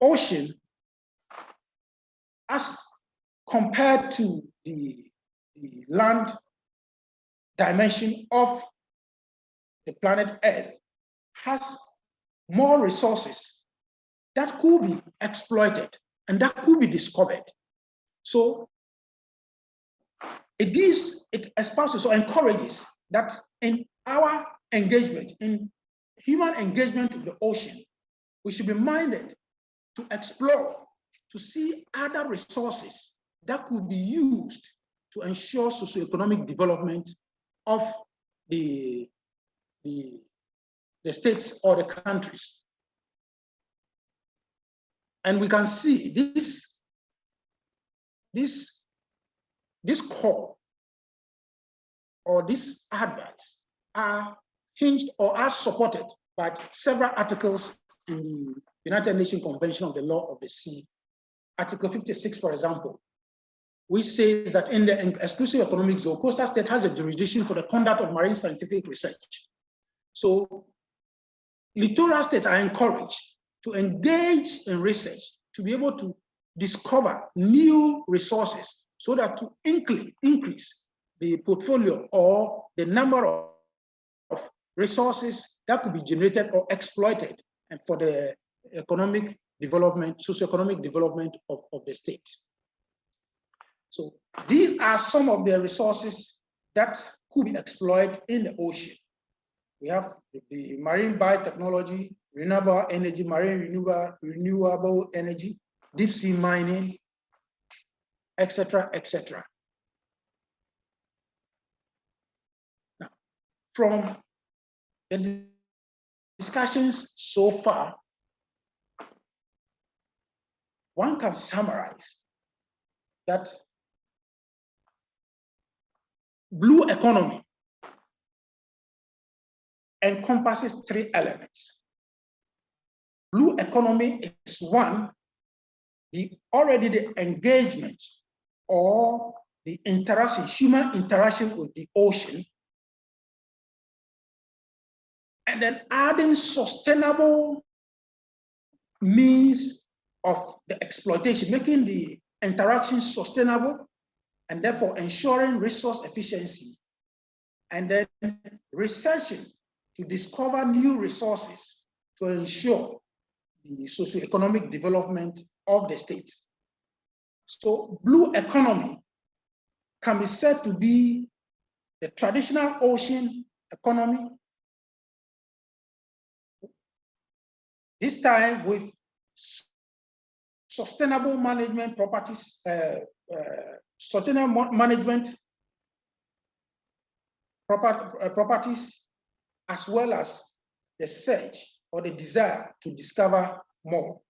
ocean, as compared to the land dimension of the planet Earth, has more resources that could be exploited and that could be discovered. So it espouses or encourages that in our engagement, in human engagement with the ocean, we should be minded to explore, to see other resources that could be used to ensure socioeconomic development of the states or the countries. And we can see this call or these advice are hinged or are supported by several articles in the United Nations Convention on the Law of the Sea. Article 56, for example, which says that in the exclusive economic zone, coastal state has a jurisdiction for the conduct of marine scientific research. So littoral states are encouraged to engage in research to be able to discover new resources so that to increase the portfolio or the number of resources that could be generated or exploited and for the economic development, socioeconomic development of the state. So these are some of the resources that could be exploited in the ocean. We have the marine biotechnology, renewable energy, marine renewable energy, deep sea mining, etc., etc. Now, from the discussions so far, one can summarize that blue economy encompasses three elements. Blue economy is one, the engagement or the interaction, human interaction with the ocean, and then adding sustainable means of the exploitation, making the interaction sustainable, and therefore ensuring resource efficiency, and then researching to discover new resources to ensure the socioeconomic development of the state. So blue economy can be said to be the traditional ocean economy, this time with sustainable management properties, sustainable management properties, as well as the search or the desire to discover more.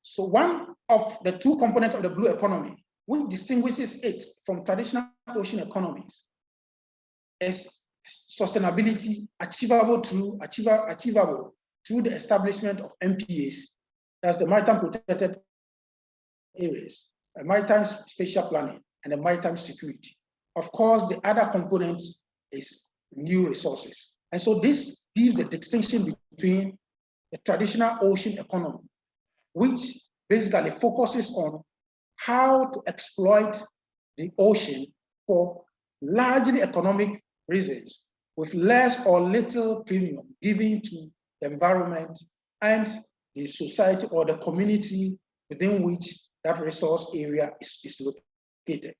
So one of the two components of the blue economy, which distinguishes it from traditional ocean economies, is sustainability achievable through the establishment of MPAs, that's the maritime protected areas, maritime spatial planning, and the maritime security. Of course, the other component is new resources. And so this gives a distinction between the traditional ocean economy, which basically focuses on how to exploit the ocean for largely economic reasons, with less or little premium given to the environment and the society or the community within which that resource area is located.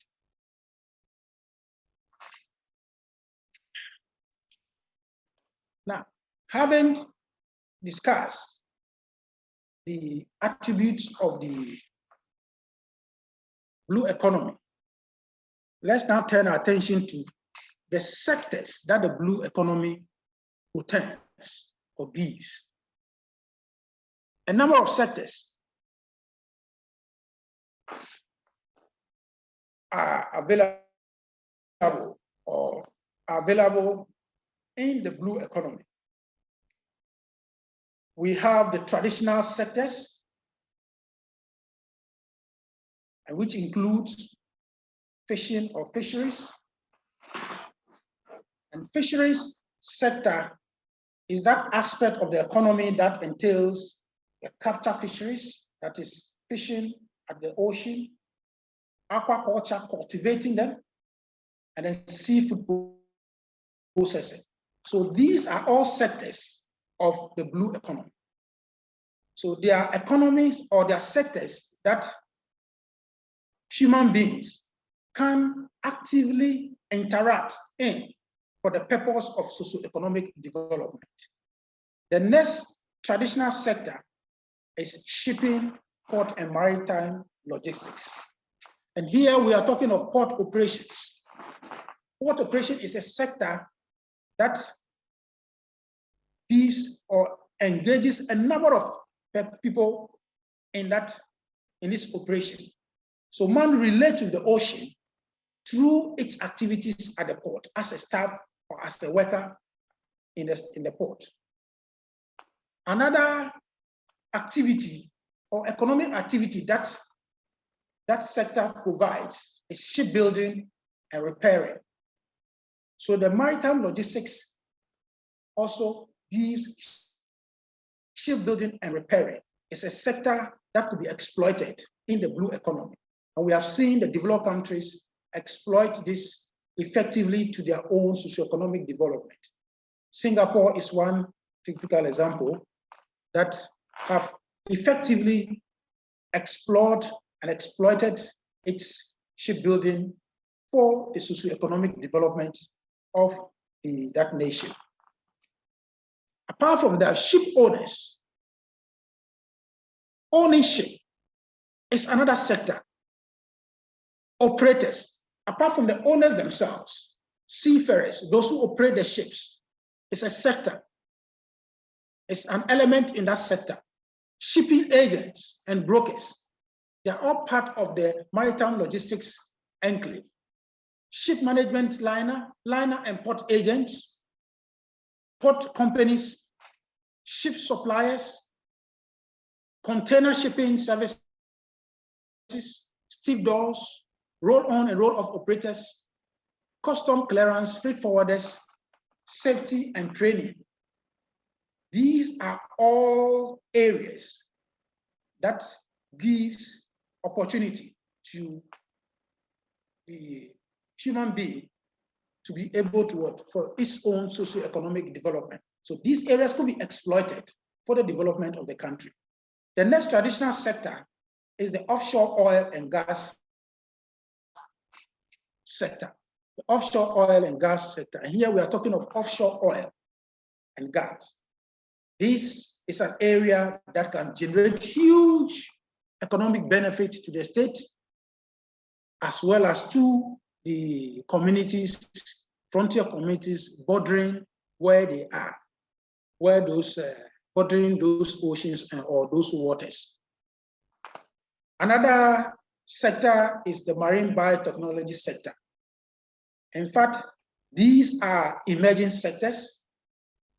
Now, having discussed the attributes of the blue economy, let's now turn our attention to the sectors that the blue economy protects or gives. A number of sectors are available in the blue economy. We have the traditional sectors, which includes fishing or fisheries. And fisheries sector is that aspect of the economy that entails the capture fisheries, that is fishing at the ocean, aquaculture, cultivating them, and then seafood processing. So these are all sectors of the blue economy. So there are economies or there are sectors that human beings can actively interact in for the purpose of socioeconomic development. The next traditional sector is shipping, port, and maritime logistics. And here we are talking of port operations. Port operation is a sector that gives or engages a number of people in this operation. So man relates to the ocean through its activities at the port as a staff or as a worker in the port. Another activity or economic activity that sector provides is shipbuilding and repairing. So the maritime logistics also gives shipbuilding and repairing. It's a sector that could be exploited in the blue economy. And we have seen the developed countries exploit this effectively to their own socioeconomic development. Singapore is one typical example that have effectively explored and exploited its shipbuilding for the socioeconomic development of that nation. Apart from that, ship owners, ownership is another sector. Operators, apart from the owners themselves, seafarers, those who operate the ships, is a sector. It's an element in that sector. Shipping agents and brokers, they're all part of the maritime logistics enclave. Ship management liner and port agents, port companies, ship suppliers, container shipping services, stevedores, roll-on and roll-off operators, custom clearance, freight forwarders, safety and training. These are all areas that gives opportunity to the human being to be able to work for its own socioeconomic development. So these areas could be exploited for the development of the country. The next traditional sector is the offshore oil and gas sector. The offshore oil and gas sector. And here we are talking of offshore oil and gas. This is an area that can generate huge economic benefit to the state, as well as to the communities, frontier communities bordering where they are, where those bordering those oceans or those waters. Another sector is the marine biotechnology sector. In fact, these are emerging sectors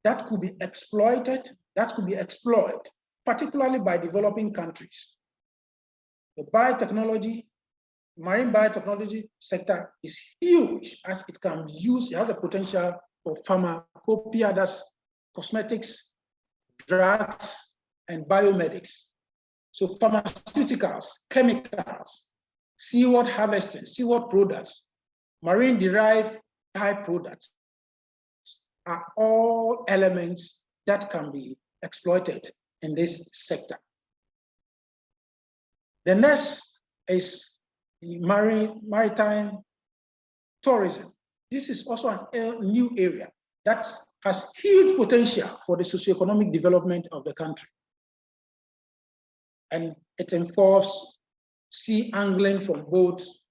that could be exploited, that could be explored, particularly by developing countries. The marine biotechnology sector is huge, as it can be used, it has a potential for pharmacopoeia, that's cosmetics, drugs, and biomedics. So pharmaceuticals, chemicals, seawater harvesting, seawater products, marine derived byproducts are all elements that can be exploited in this sector. The next is the maritime tourism. This is also a new area that has huge potential for the socioeconomic development of the country. And it involves sea angling from boats,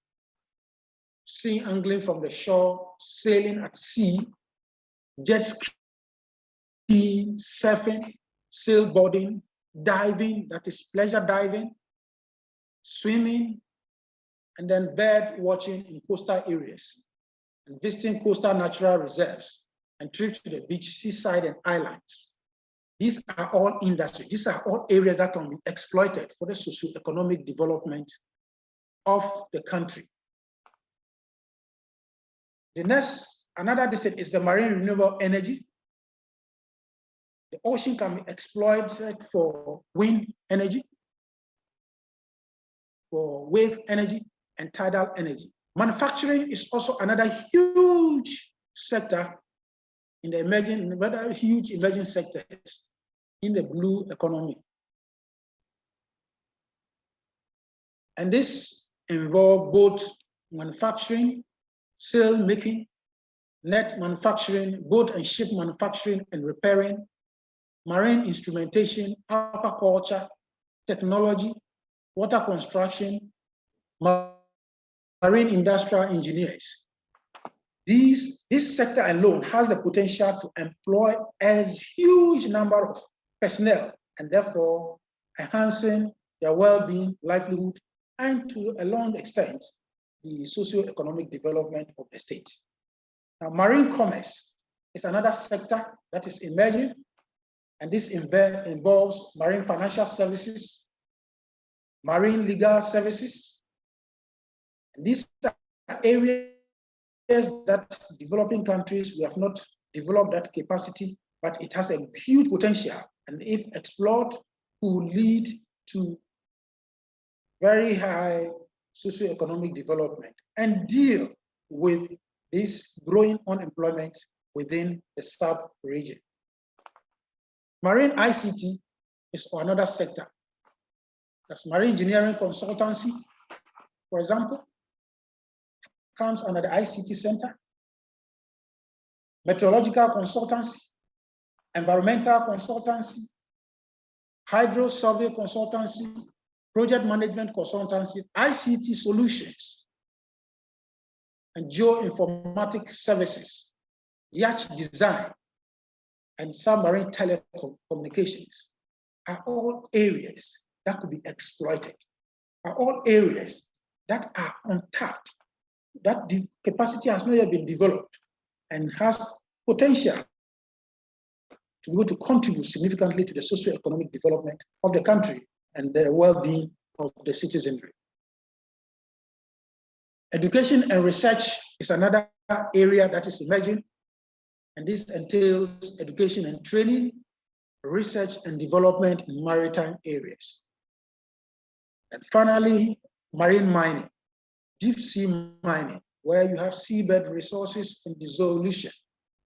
sea angling from the shore, sailing at sea, jet skiing, surfing, sailboarding, diving, that is pleasure diving, swimming, and then bird watching in coastal areas, and visiting coastal natural reserves, and trips to the beach, seaside, and islands. These are all industries. These are all areas that can be exploited for the socio-economic development of the country. The next, another discipline is the marine renewable energy. The ocean can be exploited for wind energy, for wave energy, and tidal energy. Manufacturing is also another huge sector in the huge emerging sectors in the blue economy. And this involves both manufacturing, sail making, net manufacturing, boat and ship manufacturing and repairing, marine instrumentation, aquaculture, technology, water construction, marine industrial engineers. This sector alone has the potential to employ a huge number of personnel and therefore enhancing their well-being, livelihood, and to a long extent, the socio-economic development of the state. Now, marine commerce is another sector that is emerging, and this involves marine financial services, marine legal services. And these are areas that developing countries, we have not developed that capacity, but it has a huge potential. And if explored, will lead to very high socioeconomic development and deal with this growing unemployment within the sub-region. Marine ICT is another sector. That's marine engineering consultancy, for example, comes under the ICT center. Meteorological consultancy, environmental consultancy, hydro survey consultancy, project management consultancy, ICT solutions, and geoinformatics services, yacht design, and submarine telecommunications are all areas that could be exploited, are all areas that are untapped, that the capacity has not yet been developed and has potential to be able to contribute significantly to the socio-economic development of the country and the well-being of the citizenry. Education and research is another area that is emerging, and this entails education and training, research and development in maritime areas. And finally, marine mining, deep sea mining, where you have seabed resources and dissolution.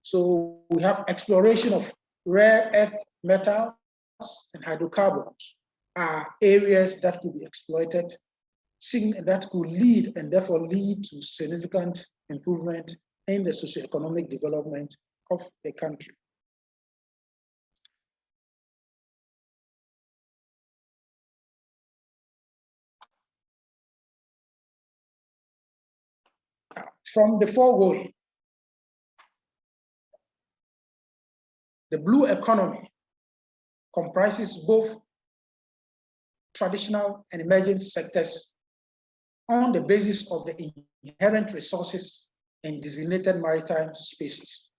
So we have exploration of rare earth metals and hydrocarbons are areas that could be exploited, that could lead and therefore lead to significant improvement in the socioeconomic development of the country. From the foregoing, the blue economy comprises both traditional and emerging sectors on the basis of the inherent resources in designated maritime spaces.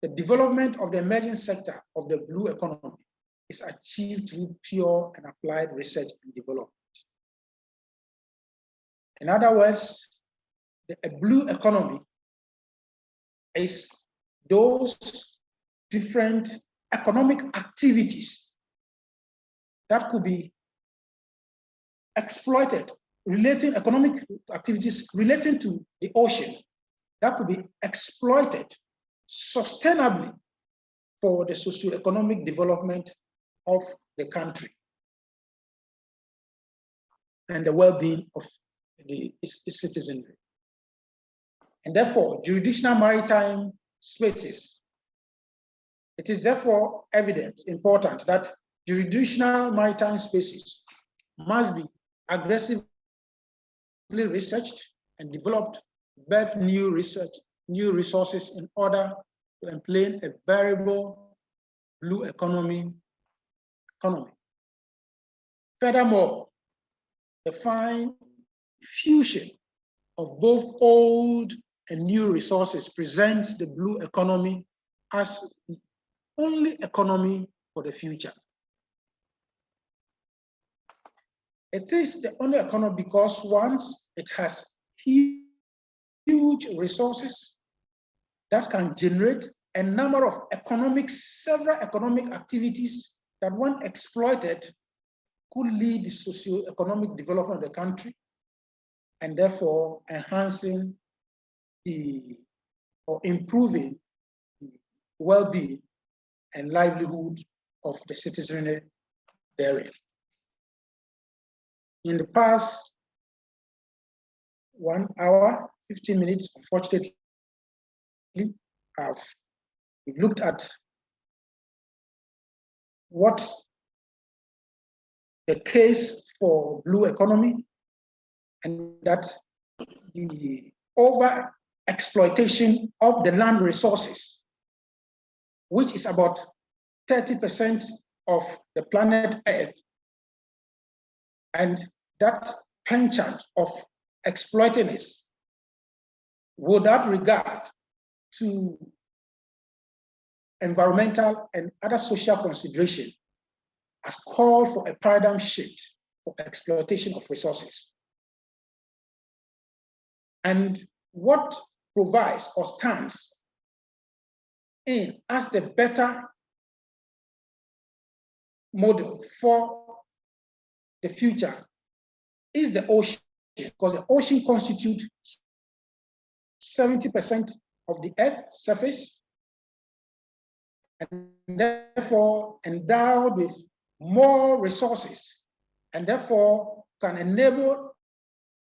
The development of the emerging sector of the blue economy is achieved through pure and applied research and development. In other words, a blue economy is those different economic activities that could be exploited, economic activities relating to the ocean that could be exploited sustainably for the socioeconomic development of the country and the well-being of the citizenry. And therefore, jurisdictional maritime spaces, it is therefore evident, important that jurisdictional maritime spaces must be aggressively researched and developed, birth new resources in order to employ a variable blue economy. Furthermore, the fine fusion of both old and new resources presents the blue economy as the only economy for the future. It is the only economy because once it has huge resources that can generate a number of several economic activities that when exploited could lead to socio-economic development of the country and therefore enhancing or improving the well-being and livelihood of the citizenry therein. In the past 1 hour, 15 minutes, unfortunately, we've looked at what the case for blue economy and that the over exploitation of the land resources, which is about 30% of the planet Earth, and that penchant of exploiting without regard to environmental and other social consideration, has called for a paradigm shift for exploitation of resources. And what provides or stands in as the better model for the future is the ocean, because the ocean constitutes 70% of the Earth's surface, and therefore endowed with more resources, and therefore can enable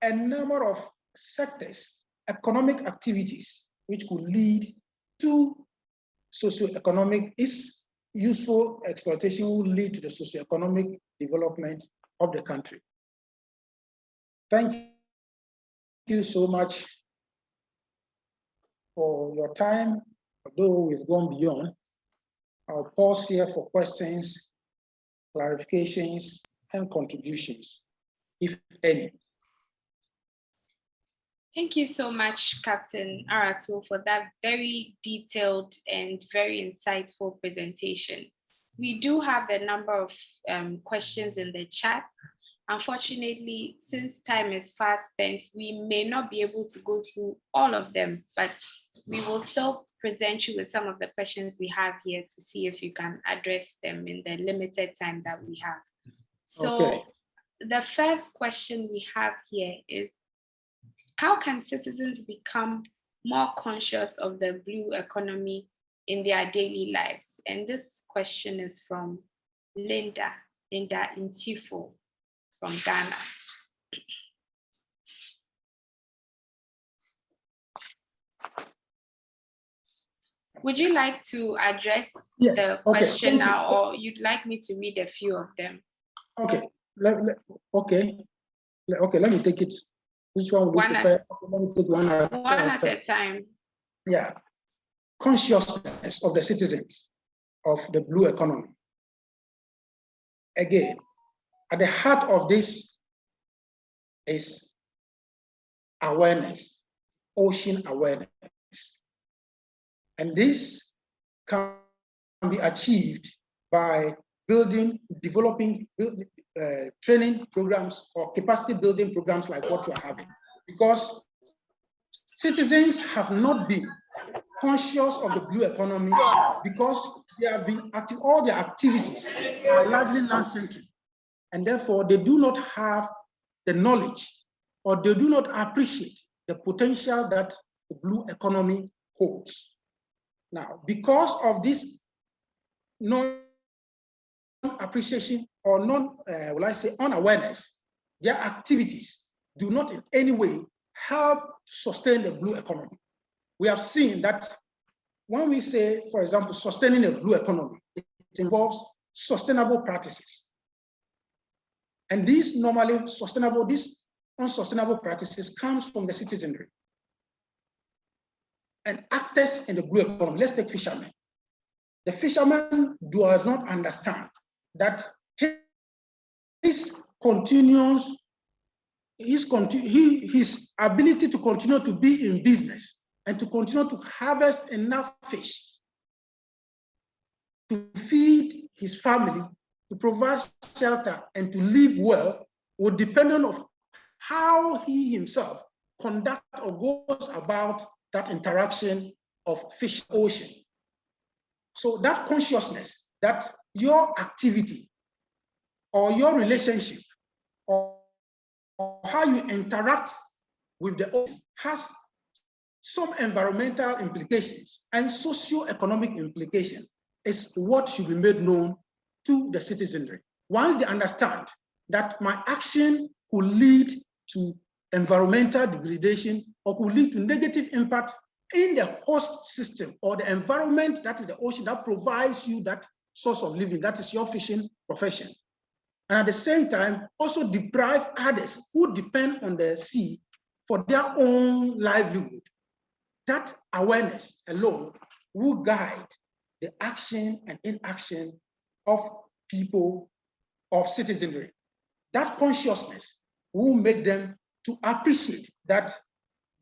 a number of sectors, economic activities, which could lead to socioeconomic, its useful exploitation will lead to the socioeconomic development of the country. Thank you so much for your time. Although we've gone beyond, I'll pause here for questions, clarifications, and contributions, if any. Thank you so much, Captain Aratuo, for that very detailed and very insightful presentation. We do have a number of questions in the chat. Unfortunately, since time is fast spent, we may not be able to go through all of them, but we will still present you with some of the questions we have here to see if you can address them in the limited time that we have. So okay. The first question we have here is, how can citizens become more conscious of the blue economy in their daily lives? And this question is from Linda Intifo from Ghana. Would you like to address the question now, or you'd like me to read a few of them? Okay, let me take it. Which one would you prefer? Let me take one at a time. Yeah. Consciousness of the citizens of the blue economy. Again, at the heart of this is awareness, ocean awareness. And this can be achieved by developing training programs or capacity building programs like what you are having. Because citizens have not been conscious of the blue economy because they have been active, all their activities are largely land-centric. And therefore, they do not have the knowledge or they do not appreciate the potential that the blue economy holds. Now, because of this non-appreciation or unawareness, their activities do not in any way help sustain the blue economy. We have seen that when we say, for example, sustaining a blue economy, it involves sustainable practices. And these unsustainable practices comes from the citizenry and actors in the blue economy. Let's take fishermen. The fisherman does not understand that his ability to continue to be in business and to continue to harvest enough fish to feed his family, to provide shelter, and to live well will depend on how he himself conducts or goes about that interaction of fish ocean. So that consciousness that your activity or your relationship or how you interact with the ocean has some environmental implications and socio-economic implications is what should be made known to the citizenry. Once they understand that my action could lead to environmental degradation or could lead to negative impact in the host system or the environment that is the ocean that provides you that source of living, that is your fishing profession. And at the same time, also deprive others who depend on the sea for their own livelihood. That awareness alone will guide the action and inaction of people, of citizenry. That consciousness will make them to appreciate that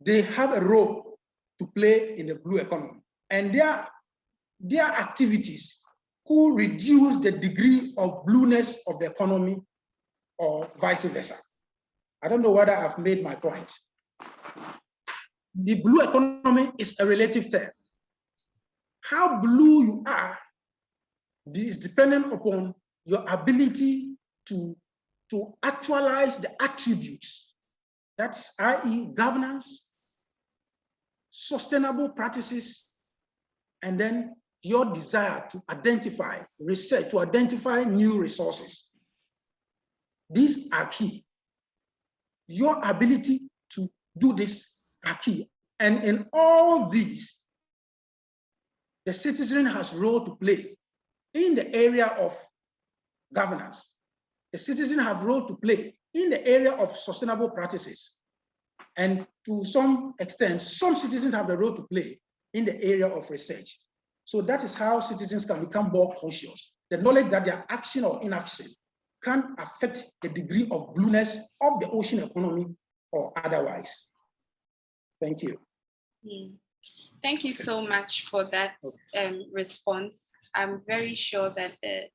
they have a role to play in the blue economy. And their activities could reduce the degree of blueness of the economy or vice versa. I don't know whether I've made my point. The blue economy is a relative term. How blue you are is dependent upon your ability to actualize the attributes. That's i.e. governance, sustainable practices, and then your desire to identify, research, to identify new resources. These are key. Your ability to do this are key. And in all these, the citizen has a role to play in the area of governance. The citizen have a role to play in the area of sustainable practices. And to some extent, some citizens have a role to play in the area of research. So that is how citizens can become more conscious. The knowledge that their action or inaction can affect the degree of blueness of the ocean economy or otherwise. Thank you. Thank you so much for that response. I'm very sure that the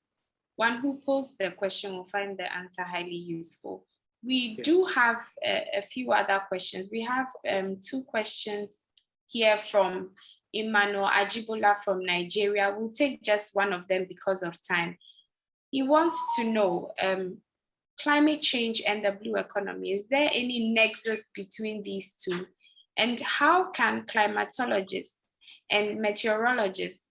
one who posed the question will find the answer highly useful. We do have a few other questions. We have 2 questions here from Emmanuel Ajibola from Nigeria. We'll take just one of them because of time. He wants to know climate change and the blue economy. Is there any nexus between these two? And how can climatologists and meteorologists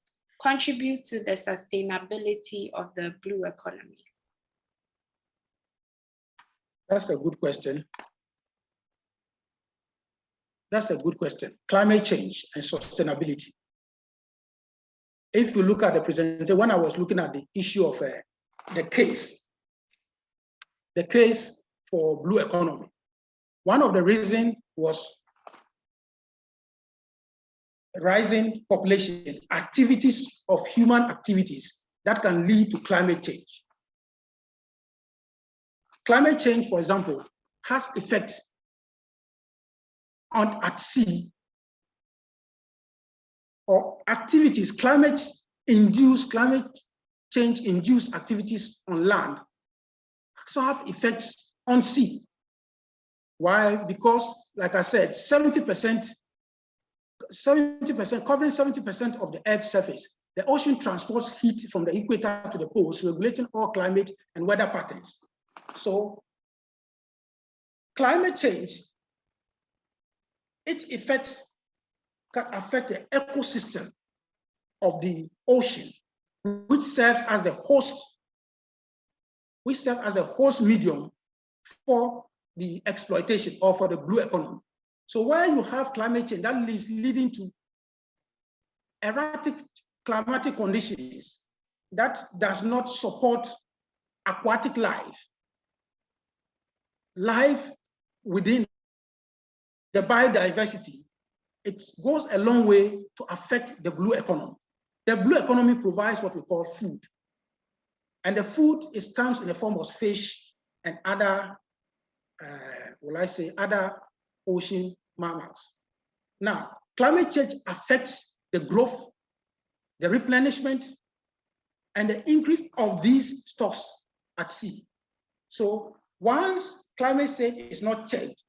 contribute to the sustainability of the blue economy? That's a good question. That's a good question. Climate change and sustainability. If you look at the presentation, when I was looking at the issue of the case for blue economy, one of the reasons was rising population, activities of human activities that can lead to climate change. Climate change, for example, has effects at sea, or activities, climate change induced activities on land also have effects on sea. Why? Because, like I said, 70%, covering 70% of the Earth's surface, the ocean transports heat from the equator to the poles, regulating all climate and weather patterns. So climate change, its effects can affect the ecosystem of the ocean, which serves as the host medium for the exploitation or for the blue economy. So where you have climate change, that is leading to erratic climatic conditions that does not support aquatic life within the biodiversity, it goes a long way to affect the blue economy. The blue economy provides what we call food. And the food comes in the form of fish and other, other ocean mammals. Now, climate change affects the growth, the replenishment, and the increase of these stocks at sea. So once climate change is not changed,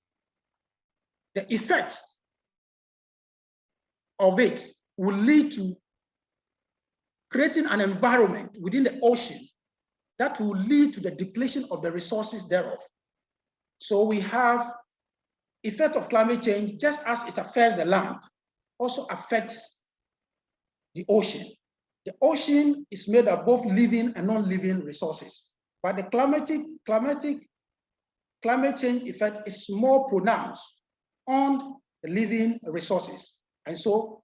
the effects of it will lead to creating an environment within the ocean that will lead to the depletion of the resources thereof. So we have effect of climate change, just as it affects the land, also affects the ocean. The ocean is made of both living and non-living resources, but the climate change effect is more pronounced on the living resources. And so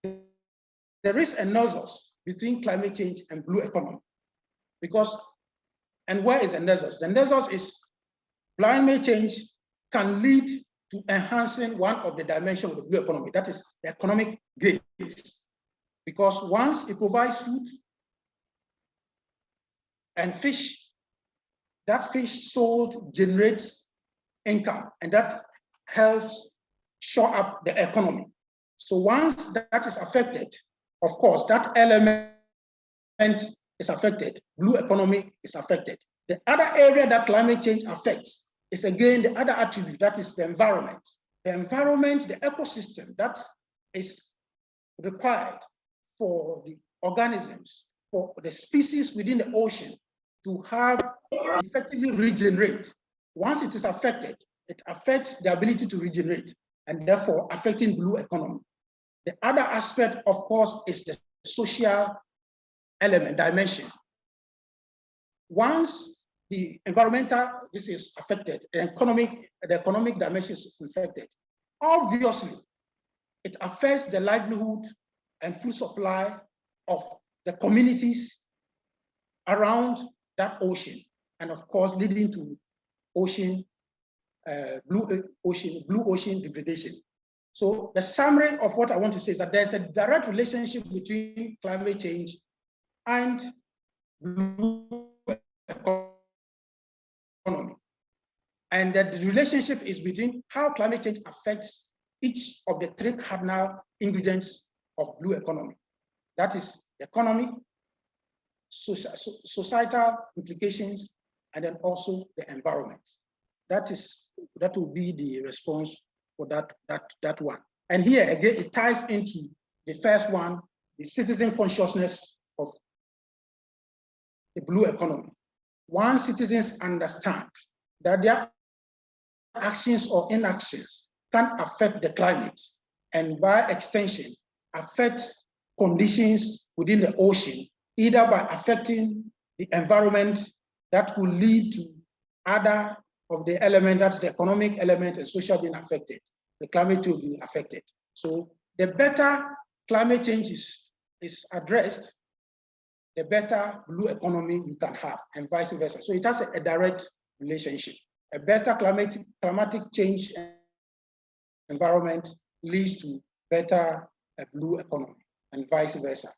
there is a nexus between climate change and blue economy. And where is the nexus? The nexus is climate change can lead to enhancing one of the dimensions of the blue economy, that is the economic gains. Because once it provides food and fish, that fish sold generates income, and that helps shore up the economy. So once that is affected, of course, that element is affected. Blue economy is affected. The other area that climate change affects is again the other attribute, that is the environment. The environment, the ecosystem that is required for the organisms, for the species within the ocean to have effectively regenerate. Once it is affected, it affects the ability to regenerate and therefore affecting blue economy. The other aspect, of course, is the social element dimension. Once the environmental, this is affected, the economic dimension is affected. Obviously, it affects the livelihood and food supply of the communities around that ocean, and of course, leading to blue ocean degradation. So the summary of what I want to say is that there's a direct relationship between climate change and blue economy. And that the relationship is between how climate change affects each of the three cardinal ingredients of blue economy. That is the economy, societal implications, and then also the environment. That will be the response for that one. And here again, it ties into the first one, the citizen consciousness of the blue economy. Once citizens understand that their actions or inactions can affect the climate, and by extension, affect conditions within the ocean, either by affecting the environment that will lead to other of the elements, that's the economic element and social being affected, the climate will be affected. So the better climate change is addressed, the better blue economy you can have, and vice versa. So it has a direct relationship. A better climatic change environment leads to better blue economy, and vice versa.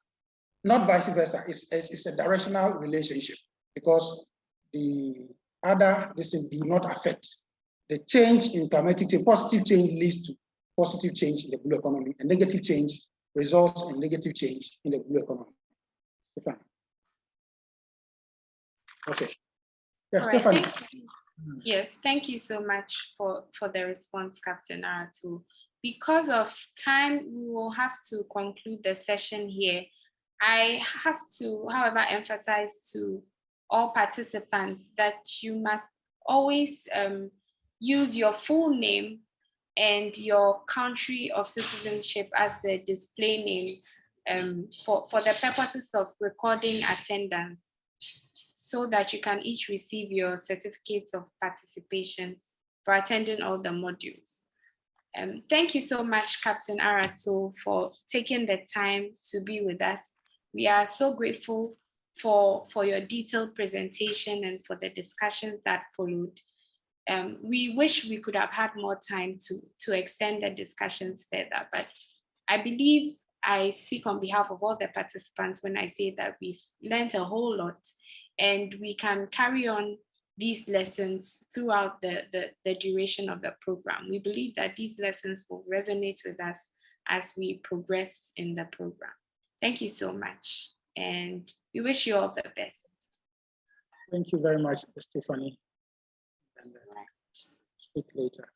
Not vice versa, it's a directional relationship, because the other things do not affect. The change in climatic change, positive change leads to positive change in the blue economy, and negative change results in negative change in the blue economy. Stephanie. Okay. Yeah, All right, Stephanie. Yes, thank you so much for the response, Captain Aratuo. Because of time, we will have to conclude the session here. I have to, however, emphasize to all participants that you must always use your full name and your country of citizenship as the display name for the purposes of recording attendance, so that you can each receive your certificates of participation for attending all the modules. Thank you so much, Captain Aratuo, for taking the time to be with us. We are so grateful for your detailed presentation and for the discussions that followed. We wish we could have had more time to extend the discussions further, but I believe I speak on behalf of all the participants when I say that we've learned a whole lot, and we can carry on these lessons throughout the duration of the program. We believe that these lessons will resonate with us as we progress in the program. Thank you so much, and we wish you all the best. Thank you very much, Stephanie. And speak later.